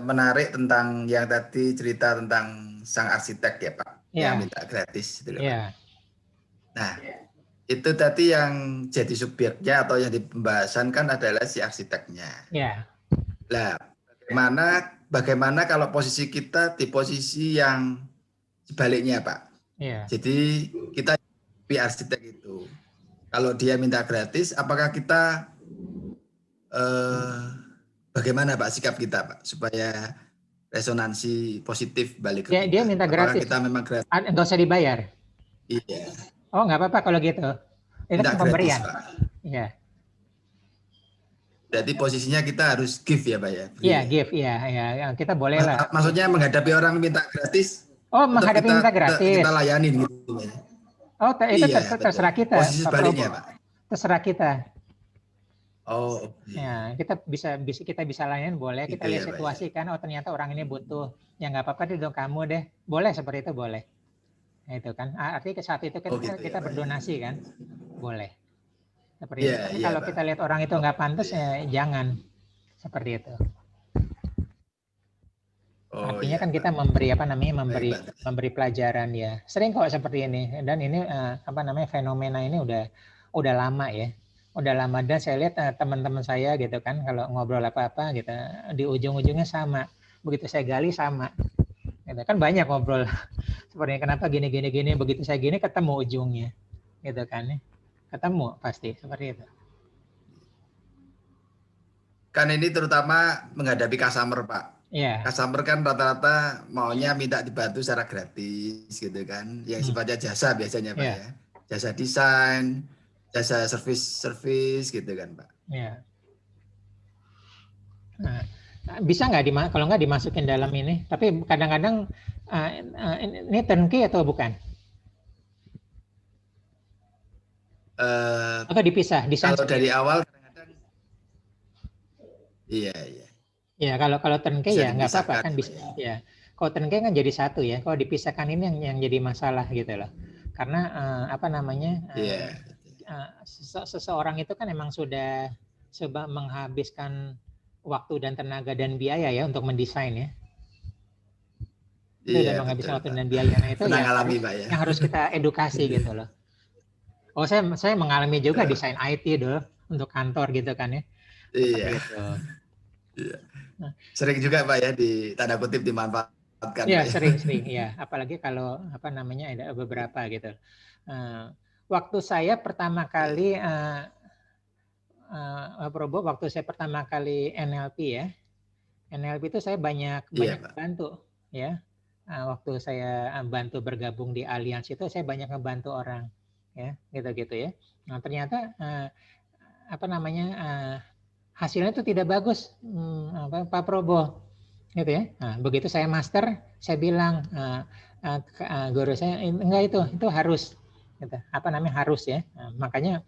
menarik tentang yang tadi cerita tentang sang arsitek ya Pak. Ya. Yang minta gratis gitu loh Ya. Pak. Nah itu tadi yang jadi subjeknya atau yang di pembahasan kan adalah si arsiteknya. Ya. Nah bagaimana kalau posisi kita di posisi yang sebaliknya Pak. Ya. Jadi kita arsitek itu. Kalau dia minta gratis, apakah kita bagaimana Pak sikap kita Pak supaya resonansi positif balik ke kita? Dia minta gratis. Apakah kita memang gratis? Nggak usah dibayar. Iya. Oh nggak apa-apa kalau gitu. Itu kan pemberian. Iya. Jadi posisinya kita harus give ya Pak ya? Iya give, iya. Kita boleh lah. Maksudnya menghadapi orang minta gratis. Oh menghadapi minta gratis. Kita layani gitu ya. Oh itu iya, terserah kita. Posisi sebaliknya Pak. Terserah kita. Oh. Ya kita bisa layanin boleh. Kita lihat situasi kan. Oh ternyata orang ini butuh. Ya nggak apa-apa deh dong kamu deh. Boleh seperti itu boleh. Nah, itu kan. Artinya saat itu kan kita berdonasi kan. Boleh. Seperti itu. Tapi kalau kita lihat orang itu nggak pantas ya jangan. Seperti itu. Artinya kan kita memberi memberi pelajaran ya. Sering kok seperti ini dan ini fenomena ini udah lama ya. Udah lama dan saya lihat teman-teman saya gitu kan kalau ngobrol apa-apa gitu di ujung-ujungnya sama. Begitu saya gali sama. Gitu kan banyak ngobrol seperti kenapa gini begitu saya gini ketemu ujungnya. Gitu kan. Ketemu pasti seperti itu. Kan ini terutama menghadapi customer Pak. Yeah. Customer kan rata-rata maunya minta dibantu secara gratis gitu kan. Yang sifatnya jasa biasanya Pak ya. Jasa desain, jasa service gitu kan Pak. Iya. Nah, bisa nggak kalau nggak dimasukin dalam ini? Tapi kadang-kadang ini turnkey atau bukan? Atau dipisah? Kalau dari awal kadang-kadang iya. Ya kalau turnkey ya nggak apa-apa kan bisa ya. Kalau turnkey kan jadi satu ya. Kalau dipisahkan ini yang jadi masalah gitu loh. Karena seseorang itu kan emang sudah menghabiskan waktu dan tenaga dan biaya ya untuk mendesain ya. Itu udah menghabiskan waktu dan biaya. Nah itu yang harus kita edukasi gitu loh. Oh saya mengalami juga desain IT dulu untuk kantor gitu kan ya. Iya. Gitu. Iya. Sering juga Pak ya di tanda kutip dimanfaatkan. Iya sering ya. Apalagi kalau ada beberapa gitu. Waktu saya pertama kali waktu saya pertama kali NLP ya. NLP itu saya banyak bantu ya. Waktu saya bantu bergabung di Allianz itu saya banyak ngebantu orang ya, gitu ya. Nah, ternyata hasilnya itu tidak bagus Pak Probo gitu ya. Nah, begitu saya master, saya bilang guru saya enggak itu harus gitu. Harus ya. Nah, makanya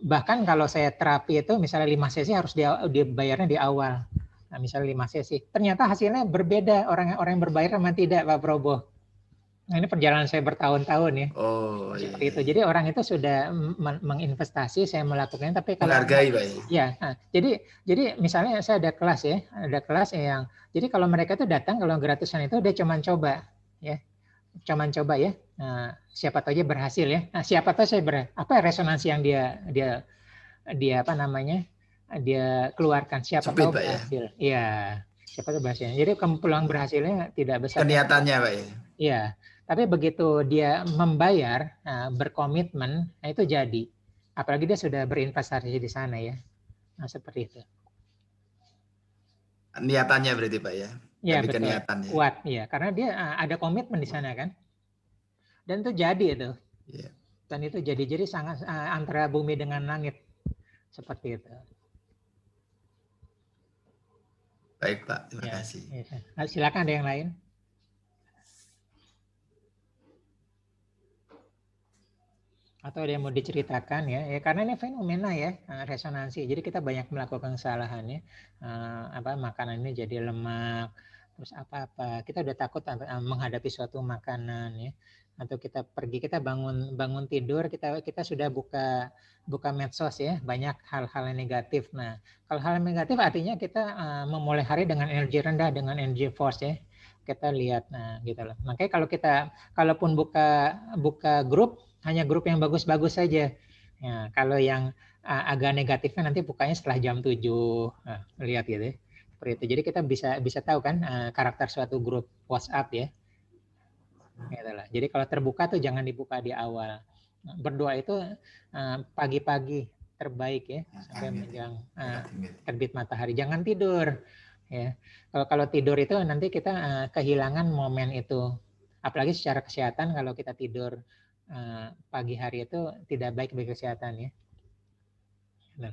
bahkan kalau saya terapi itu misalnya 5 sesi harus dibayarnya di awal. Nah, misalnya 5 sesi. Ternyata hasilnya berbeda orang yang berbayar sama tidak Pak Probo. Nah, ini perjalanan saya bertahun-tahun ya. Oh, seperti itu. Jadi orang itu sudah menginvestasi, saya melakukannya. Tapi kalau menghargai Pak. Ya, jadi misalnya saya ada kelas yang. Jadi kalau mereka itu datang kalau gratisan itu dia cuma coba ya. Nah, siapa tahu aja berhasil ya. Nah, siapa tahu apa resonansi yang dia keluarkan, siapa tahu berhasil. Iya, siapa tahu berhasil. Jadi peluang berhasilnya tidak besar. Keniatannya Pak ya. Iya, tapi begitu dia membayar, berkomitmen, nah itu jadi. Apalagi dia sudah berinvestasi di sana ya. Nah, seperti itu. Niatannya berarti Pak ya. Iya, betul. Kuat, ya. Karena dia ada komitmen di sana kan. Dan itu jadi itu. Yeah. Dan itu jadi sangat antara bumi dengan langit. Seperti itu. Baik Pak, terima kasih. Ya. Silakan ada yang lain. Atau ada yang mau diceritakan ya, karena ini fenomena ya, resonansi. Jadi kita banyak melakukan kesalahan ya, makanan ini jadi lemak, terus apa-apa. Kita udah takut menghadapi suatu makanan ya, atau kita pergi, kita bangun tidur, kita sudah buka medsos ya, banyak hal-hal yang negatif. Nah, kalau hal negatif artinya kita memulai hari dengan energi rendah, dengan energi force ya. Kita lihat, nah gitu loh. Makanya kalau kita, kalaupun buka grup, hanya grup yang bagus-bagus saja. Ya, kalau yang agak negatifnya nanti bukanya setelah jam 7. Nah, lihat gitu ya. Seperti itu. Jadi kita bisa tahu kan karakter suatu grup WhatsApp ya. Gitu lah. Jadi kalau terbuka tuh jangan dibuka di awal. Berdoa itu pagi-pagi terbaik ya, sampai menjelang terbit matahari. Jangan tidur ya. Kalau tidur itu nanti kita kehilangan momen itu. Apalagi secara kesehatan kalau kita tidur pagi hari itu tidak baik bagi kesehatan ya. Nah.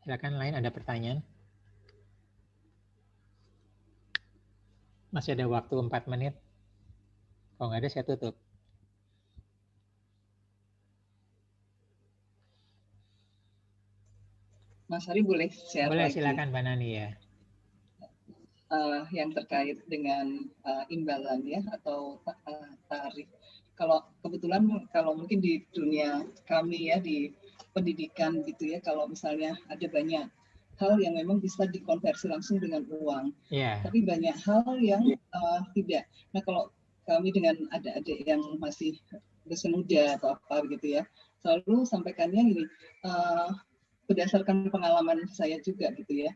Silakan, lain ada pertanyaan? Masih ada waktu 4 menit. Kalau nggak ada saya tutup. Mas Ari boleh share boleh, lagi? Silakan Mbak Nani ya. Yang terkait dengan imbalan ya, atau tarif. Kalau kebetulan mungkin di dunia kami ya, di pendidikan gitu ya, kalau misalnya ada banyak hal yang memang bisa dikonversi langsung dengan uang, tapi banyak hal yang tidak. Nah, kalau kami dengan adik-adik yang masih usia muda atau apa gitu ya, selalu sampaikannya gini, berdasarkan pengalaman saya juga gitu ya,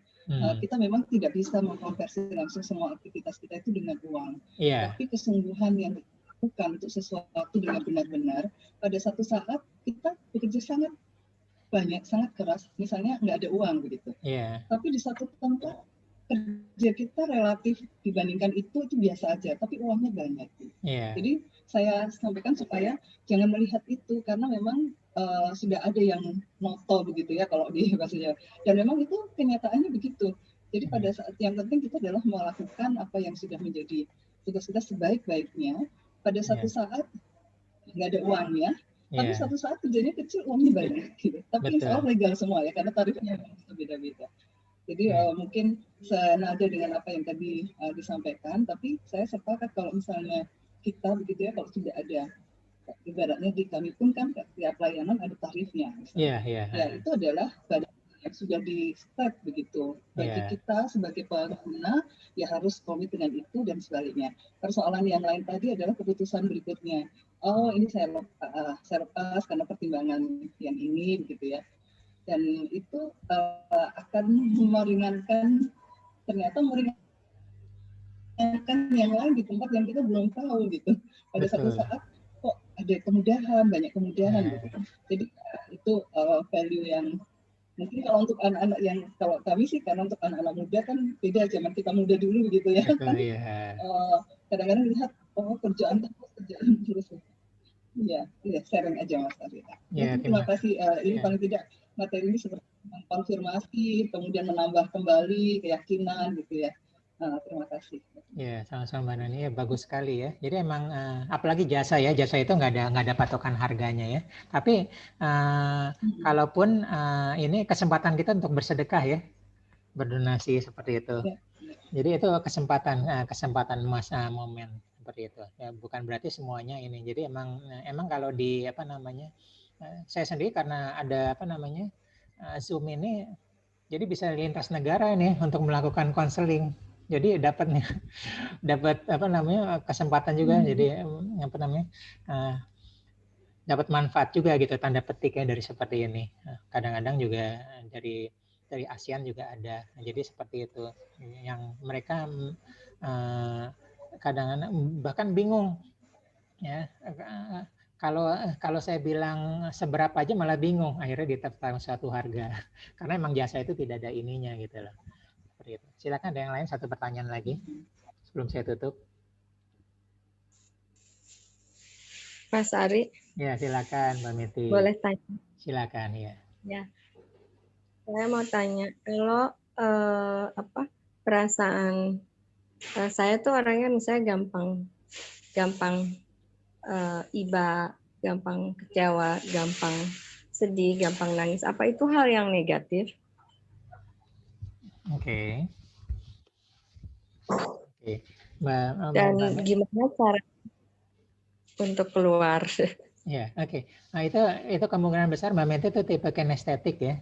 kita memang tidak bisa mengkonversi langsung semua aktivitas kita itu dengan uang, tapi kesungguhan yang dilakukan untuk sesuatu dengan benar-benar, pada satu saat kita bekerja sangat banyak, sangat keras, misalnya nggak ada uang begitu, tapi di satu tempat kerja kita relatif dibandingkan itu biasa aja, tapi uangnya banyak. Jadi saya sampaikan supaya jangan melihat itu, karena memang sudah ada yang noto begitu ya kalau di bahasa Jawa, dan memang itu kenyataannya begitu. Jadi pada saat yang penting kita adalah melakukan apa yang sudah menjadi tugas kita sebaik-baiknya. Pada satu saat nggak ada uangnya, tapi satu saat kerjanya kecil, uangnya banyak gitu. Tapi insya Allah legal semua ya, karena tarifnya berbeda-beda. Jadi mungkin senada dengan apa yang tadi disampaikan, tapi saya sepakat kalau misalnya kita begitu ya, kalau sudah ada, ibaratnya di kami pun kan setiap layanan ada tarifnya. Ya itu adalah yang sudah di step begitu. Bagi kita sebagai pengguna ya harus komit dengan itu dan sebaliknya. Persoalan yang lain tadi adalah keputusan berikutnya. Oh ini saya lepas karena pertimbangan yang ini begitu ya. Dan itu akan meringankan yang lain di tempat yang kita belum tahu gitu. Pada satu saat kok ada kemudahan, banyak kemudahan gitu. Jadi itu value yang mungkin kalau untuk anak-anak yang, kalau kami sih karena untuk anak-anak muda kan beda, zaman kita muda dulu gitu ya. Kadang-kadang lihat kerjaan terus. Iya, sharing aja Mas Ari. Terima kasih. Ini paling tidak materi ini seperti mengkonfirmasi, kemudian menambah kembali keyakinan gitu ya. Terima kasih. Ya, sama-sama Mbak Nani, ya, bagus sekali ya. Jadi emang apalagi jasa ya, jasa itu nggak ada patokan harganya ya. Tapi kalaupun ini kesempatan kita untuk bersedekah ya, berdonasi seperti itu. Jadi itu kesempatan emas, momen seperti itu. Ya, bukan berarti semuanya ini. Jadi emang kalau di saya sendiri karena ada Zoom ini, jadi bisa lintas negara ini untuk melakukan konseling. Jadi dapat kesempatan juga, jadi dapat manfaat juga gitu, tanda petik ya dari seperti ini. Kadang-kadang juga dari ASEAN juga ada. Jadi seperti itu, yang mereka kadang-kadang bahkan bingung ya, kalau saya bilang seberapa aja malah bingung, akhirnya ditetapkan suatu harga karena emang jasa itu tidak ada ininya gitu loh. Seperti itu. Silakan, ada yang lain, satu pertanyaan lagi sebelum saya tutup. Mas Ari. Ya, silakan Mbak Miti. Boleh tanya? Silakan ya. Ya. Saya mau tanya, kalau perasaan saya tuh orangnya misalnya gampang iba gampang kecewa, gampang sedih, gampang nangis. Apa itu hal yang negatif? Oke. Dan gimana cara untuk keluar? Ya, oke. Nah, itu kemungkinan besar Mbak Meti itu tipe kinestetik ya.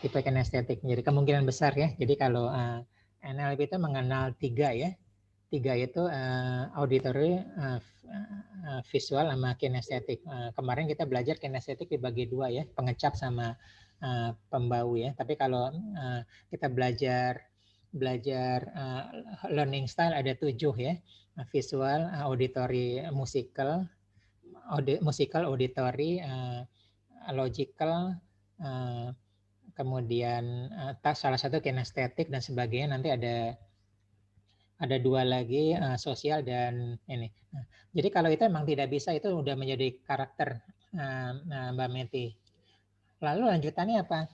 Tipe kinestetik. Jadi kemungkinan besar ya. Jadi kalau NLP itu mengenal 3 ya. 3 itu auditory, visual sama kinestetik. Kemarin kita belajar kinestetik dibagi 2 ya, pengecap sama pembau ya. Tapi kalau kita belajar learning style ada 7 ya. Visual, auditory, musical, auditory, logical, kemudian salah satu kinestetik dan sebagainya. Nanti ada 2 lagi, sosial dan ini. Jadi kalau itu memang tidak bisa, itu udah menjadi karakter Mbak Meti. Lalu lanjutannya apa?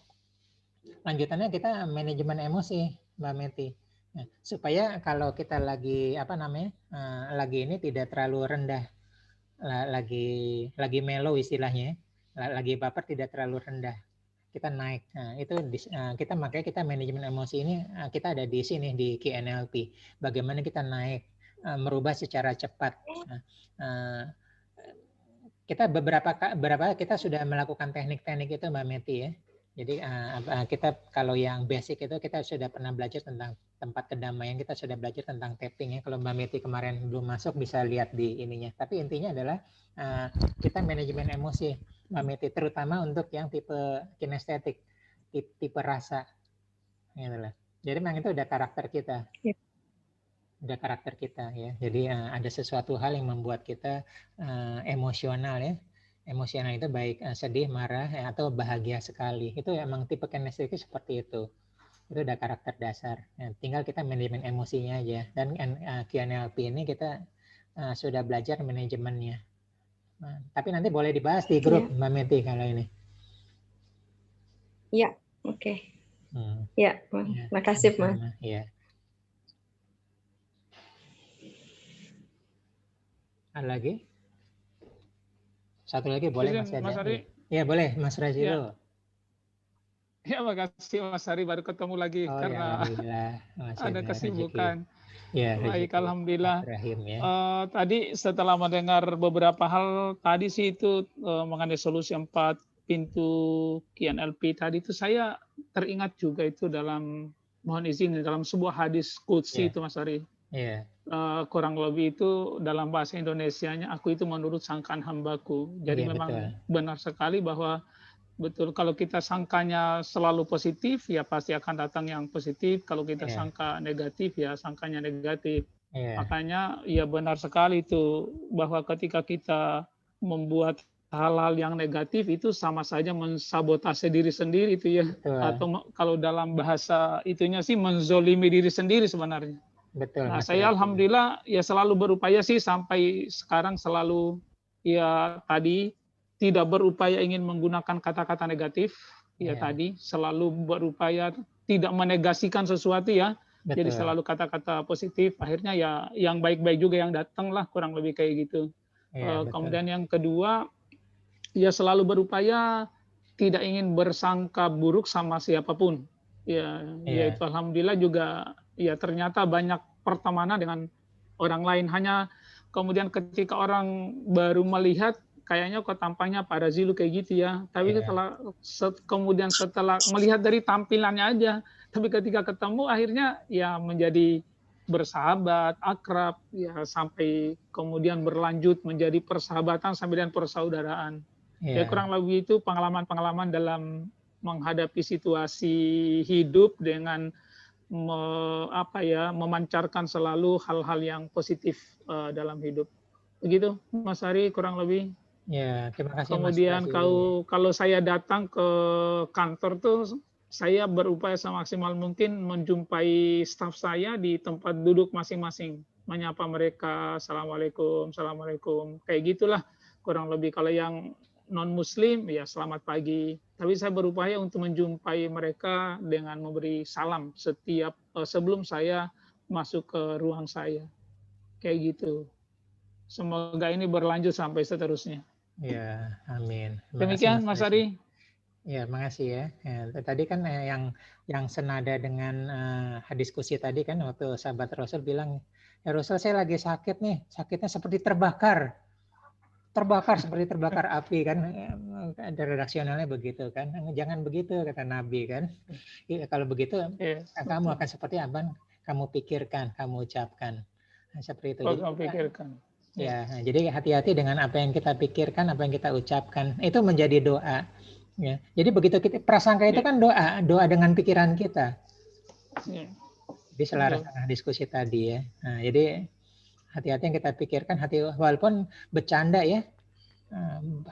Lanjutannya kita manajemen emosi Mbak Meti. Supaya kalau kita lagi lagi ini tidak terlalu rendah. Lagi mellow istilahnya, lagi baper tidak terlalu rendah, kita naik. Nah, itu makanya kita manajemen emosi ini kita ada di sini di KNLP. Bagaimana kita naik, merubah secara cepat. Kita beberapa kita sudah melakukan teknik-teknik itu Mbak Meti ya. Jadi kita kalau yang basic itu kita sudah pernah belajar tentang tempat kedamaian, kita sudah belajar tentang tapping ya. Kalau Mbak Meti kemarin belum masuk bisa lihat di ininya. Tapi intinya adalah kita manajemen emosi Mbak Meti, terutama untuk yang tipe kinestetik, tipe rasa. Gitu. Jadi memang itu udah karakter kita. Ya. Udah karakter kita ya. Jadi ada sesuatu hal yang membuat kita emosional ya. Emosional itu baik sedih, marah, atau bahagia sekali. Itu emang tipe kinestetik seperti itu. Itu udah karakter dasar. Tinggal kita manajemen emosinya aja. Dan KNLP ini kita sudah belajar manajemennya. Tapi nanti boleh dibahas di grup ya. Mbak Meti kalau ini. Ya, oke. Ya, makasih Mas. Ya. Ada lagi? Satu lagi boleh Mas Ari. Ya boleh Mas Razilo. Ya makasih Mas Ari, baru ketemu lagi karena ada kesibukan. Ya, baik, alhamdulillah. Tadi setelah mendengar beberapa hal tadi sih itu mengenai solusi 4 pintu KNLP tadi itu saya teringat juga itu dalam, mohon izin, dalam sebuah hadis qudsi itu Mas Ari. Yeah. Kurang lebih itu dalam bahasa Indonesianya, aku itu menurut sangkaan hambaku. Jadi memang benar sekali bahwa betul kalau kita sangkanya selalu positif ya pasti akan datang yang positif. Kalau kita sangka negatif ya sangkanya negatif. Makanya ya benar sekali itu bahwa ketika kita membuat hal-hal yang negatif itu sama saja mensabotase diri sendiri itu ya. Atau kalau dalam bahasa itunya sih menzolimi diri sendiri sebenarnya. Betul. Nah, saya alhamdulillah ya selalu berupaya sih sampai sekarang selalu ya tadi tidak berupaya ingin menggunakan kata-kata negatif ya tadi selalu berupaya tidak menegasikan sesuatu ya. Betul. Jadi selalu kata-kata positif, akhirnya ya yang baik-baik juga yang datang lah, kurang lebih kayak gitu. Kemudian yang kedua ya selalu berupaya tidak ingin bersangka buruk sama siapapun. Ya itu alhamdulillah juga ya ternyata banyak pertemanan dengan orang lain. Hanya kemudian ketika orang baru melihat kayaknya kok tampaknya Pak Razilu kayak gitu ya. Tapi kemudian setelah melihat dari tampilannya aja, tapi ketika ketemu akhirnya ya menjadi bersahabat, akrab, ya sampai kemudian berlanjut menjadi persahabatan sampai dengan persaudaraan. Ya kurang lebih itu pengalaman-pengalaman dalam menghadapi situasi hidup dengan memancarkan selalu hal-hal yang positif dalam hidup. Begitu Mas Ari kurang lebih. Ya, terima kasih. Kemudian Mas kalau saya datang ke kantor tuh saya berupaya semaksimal mungkin menjumpai staf saya di tempat duduk masing-masing, menyapa mereka, assalamualaikum, kayak gitulah kurang lebih. Kalau yang non-Muslim, ya selamat pagi. Tapi saya berupaya untuk menjumpai mereka dengan memberi salam setiap sebelum saya masuk ke ruang saya. Kayak gitu. Semoga ini berlanjut sampai seterusnya. Ya, amin. Demikian Mas Ari. Ya, makasih ya. Tadi kan yang senada dengan diskusi tadi kan waktu sahabat Rasul bilang, ya Rasul saya lagi sakit nih, sakitnya seperti terbakar seperti terbakar api kan, ada redaksionalnya begitu kan, jangan begitu kata Nabi kan. Kalau begitu kamu akan seperti apa kamu pikirkan, kamu ucapkan, seperti itu. Jadi, pikirkan. Ya, jadi hati-hati dengan apa yang kita pikirkan, apa yang kita ucapkan, itu menjadi doa. Ya, jadi begitu kita prasangka itu kan doa dengan pikiran kita. Jadi selaras dengan diskusi tadi ya. Nah, jadi hati-hati yang kita pikirkan, walaupun bercanda ya,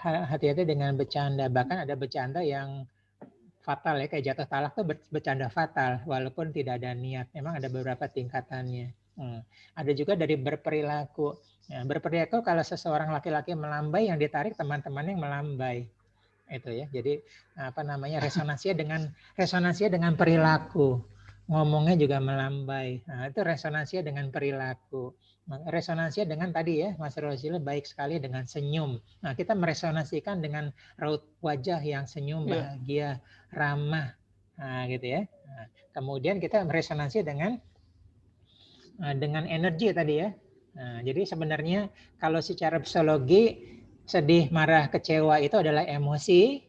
hati-hati dengan bercanda. Bahkan ada bercanda yang fatal ya, kayak jatuh talak tuh bercanda fatal, walaupun tidak ada niat. Memang ada beberapa tingkatannya. Ada juga dari berperilaku. Ya, berperilaku kalau seseorang laki-laki melambai, yang ditarik teman-temannya yang melambai. Itu ya. Jadi resonansinya dengan perilaku. Ngomongnya juga melambai. Nah, itu resonansinya dengan perilaku. Resonansinya dengan tadi ya, Mas Rosil baik sekali dengan senyum. Nah, kita meresonansikan dengan raut wajah yang senyum, bahagia, ramah. Nah, gitu ya. Nah, kemudian kita meresonansi dengan energi tadi ya. Nah, jadi sebenarnya kalau secara psikologi sedih, marah, kecewa itu adalah emosi,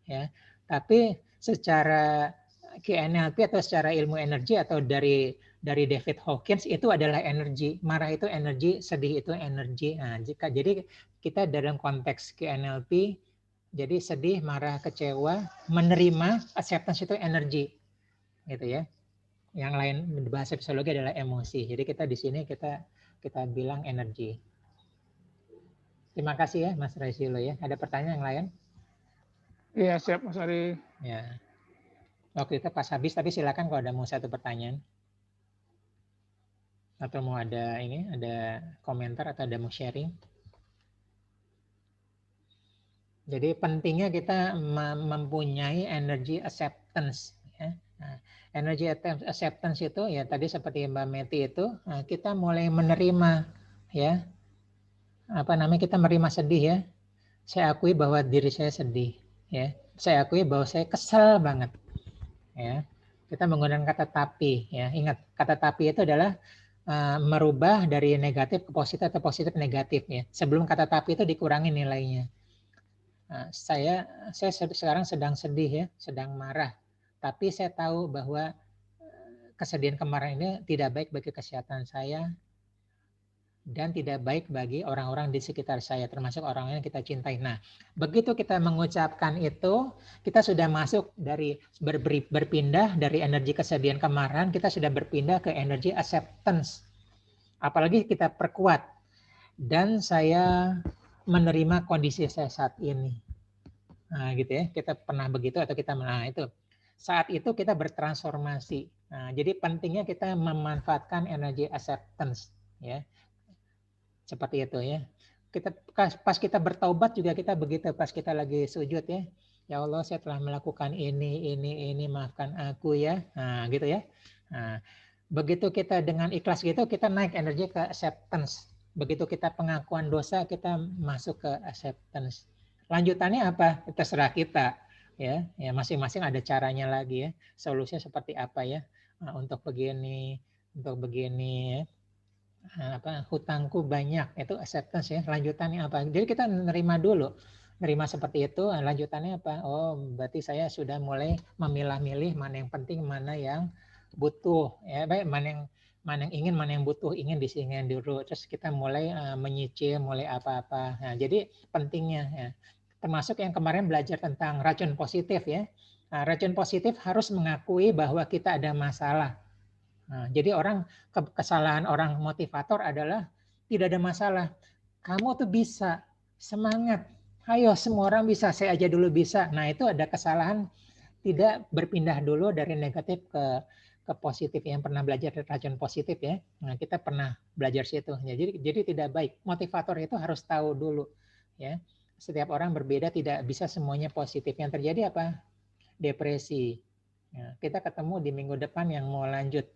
ya. Tapi secara KNLP atau secara ilmu energi atau dari David Hawkins itu adalah energi. Marah itu energi, sedih itu energi. Nah, jadi kita dalam konteks KNLP, jadi sedih, marah, kecewa, menerima, acceptance itu energi, gitu ya. Yang lain bahasa psikologi adalah emosi. Jadi kita di sini kita bilang energi. Terima kasih ya Mas Raisilo ya. Ada pertanyaan yang lain? Iya, siap Mas Ari. Ya. Waktu itu pas habis, tapi silakan kalau ada mau satu pertanyaan. Atau mau ada komentar atau ada mau sharing. Jadi pentingnya kita mempunyai energy acceptance ya. Nah, energy acceptance itu ya tadi seperti Mbak Meti itu kita mulai menerima ya. Kita menerima sedih ya. Saya akui bahwa diri saya sedih ya. Saya akui bahwa saya kesal banget. Ya. Kita menggunakan kata tapi ya. Ingat, kata tapi itu adalah merubah dari negatif ke positif atau positif negatif ya. Sebelum kata tapi itu dikurangi nilainya. Saya sekarang sedang sedih ya, sedang marah. Tapi saya tahu bahwa kesedihan kemarahan ini tidak baik bagi kesehatan saya dan tidak baik bagi orang-orang di sekitar saya, termasuk orang yang kita cintai. Nah, begitu kita mengucapkan itu, kita sudah masuk dari berpindah dari energi kesedihan kemarahan, kita sudah berpindah ke energi acceptance. Apalagi kita perkuat. Dan saya menerima kondisi saya saat ini. Nah, gitu ya. Kita pernah begitu atau kita itu. Saat itu kita bertransformasi. Nah, jadi pentingnya kita memanfaatkan energi acceptance ya. Seperti itu ya. Pas kita bertaubat juga kita begitu, pas kita lagi sujud ya. Ya Allah, saya telah melakukan ini, maafkan aku ya. Nah, gitu ya. Nah, begitu kita dengan ikhlas gitu, kita naik energi ke acceptance. Begitu kita pengakuan dosa, kita masuk ke acceptance. Lanjutannya apa? Terserah kita ya. Ya masing-masing ada caranya lagi ya. Solusinya seperti apa ya? Nah, untuk begini ya. Hutangku banyak, itu acceptance ya. Lanjutannya apa? Jadi kita nerima dulu. Nerima seperti itu, lanjutannya apa? Oh, berarti saya sudah mulai memilah-milih mana yang penting, mana yang butuh ya. Baik, mana yang ingin, mana yang butuh, ingin disingin dulu. Terus kita mulai menyicil, mulai apa-apa. Nah, jadi pentingnya ya. Termasuk yang kemarin belajar tentang racun positif ya. Nah, racun positif harus mengakui bahwa kita ada masalah. Nah, jadi kesalahan orang motivator adalah tidak ada masalah. Kamu tuh bisa, semangat. Ayo semua orang bisa, saya aja dulu bisa. Nah, itu ada kesalahan tidak berpindah dulu dari negatif ke positif. Yang pernah belajar racun positif ya. Nah, kita pernah belajar situ. Ya, jadi tidak baik. Motivator itu harus tahu dulu ya. Setiap orang berbeda, tidak bisa semuanya positif. Yang terjadi apa? Depresi. Ya, kita ketemu di minggu depan yang mau lanjut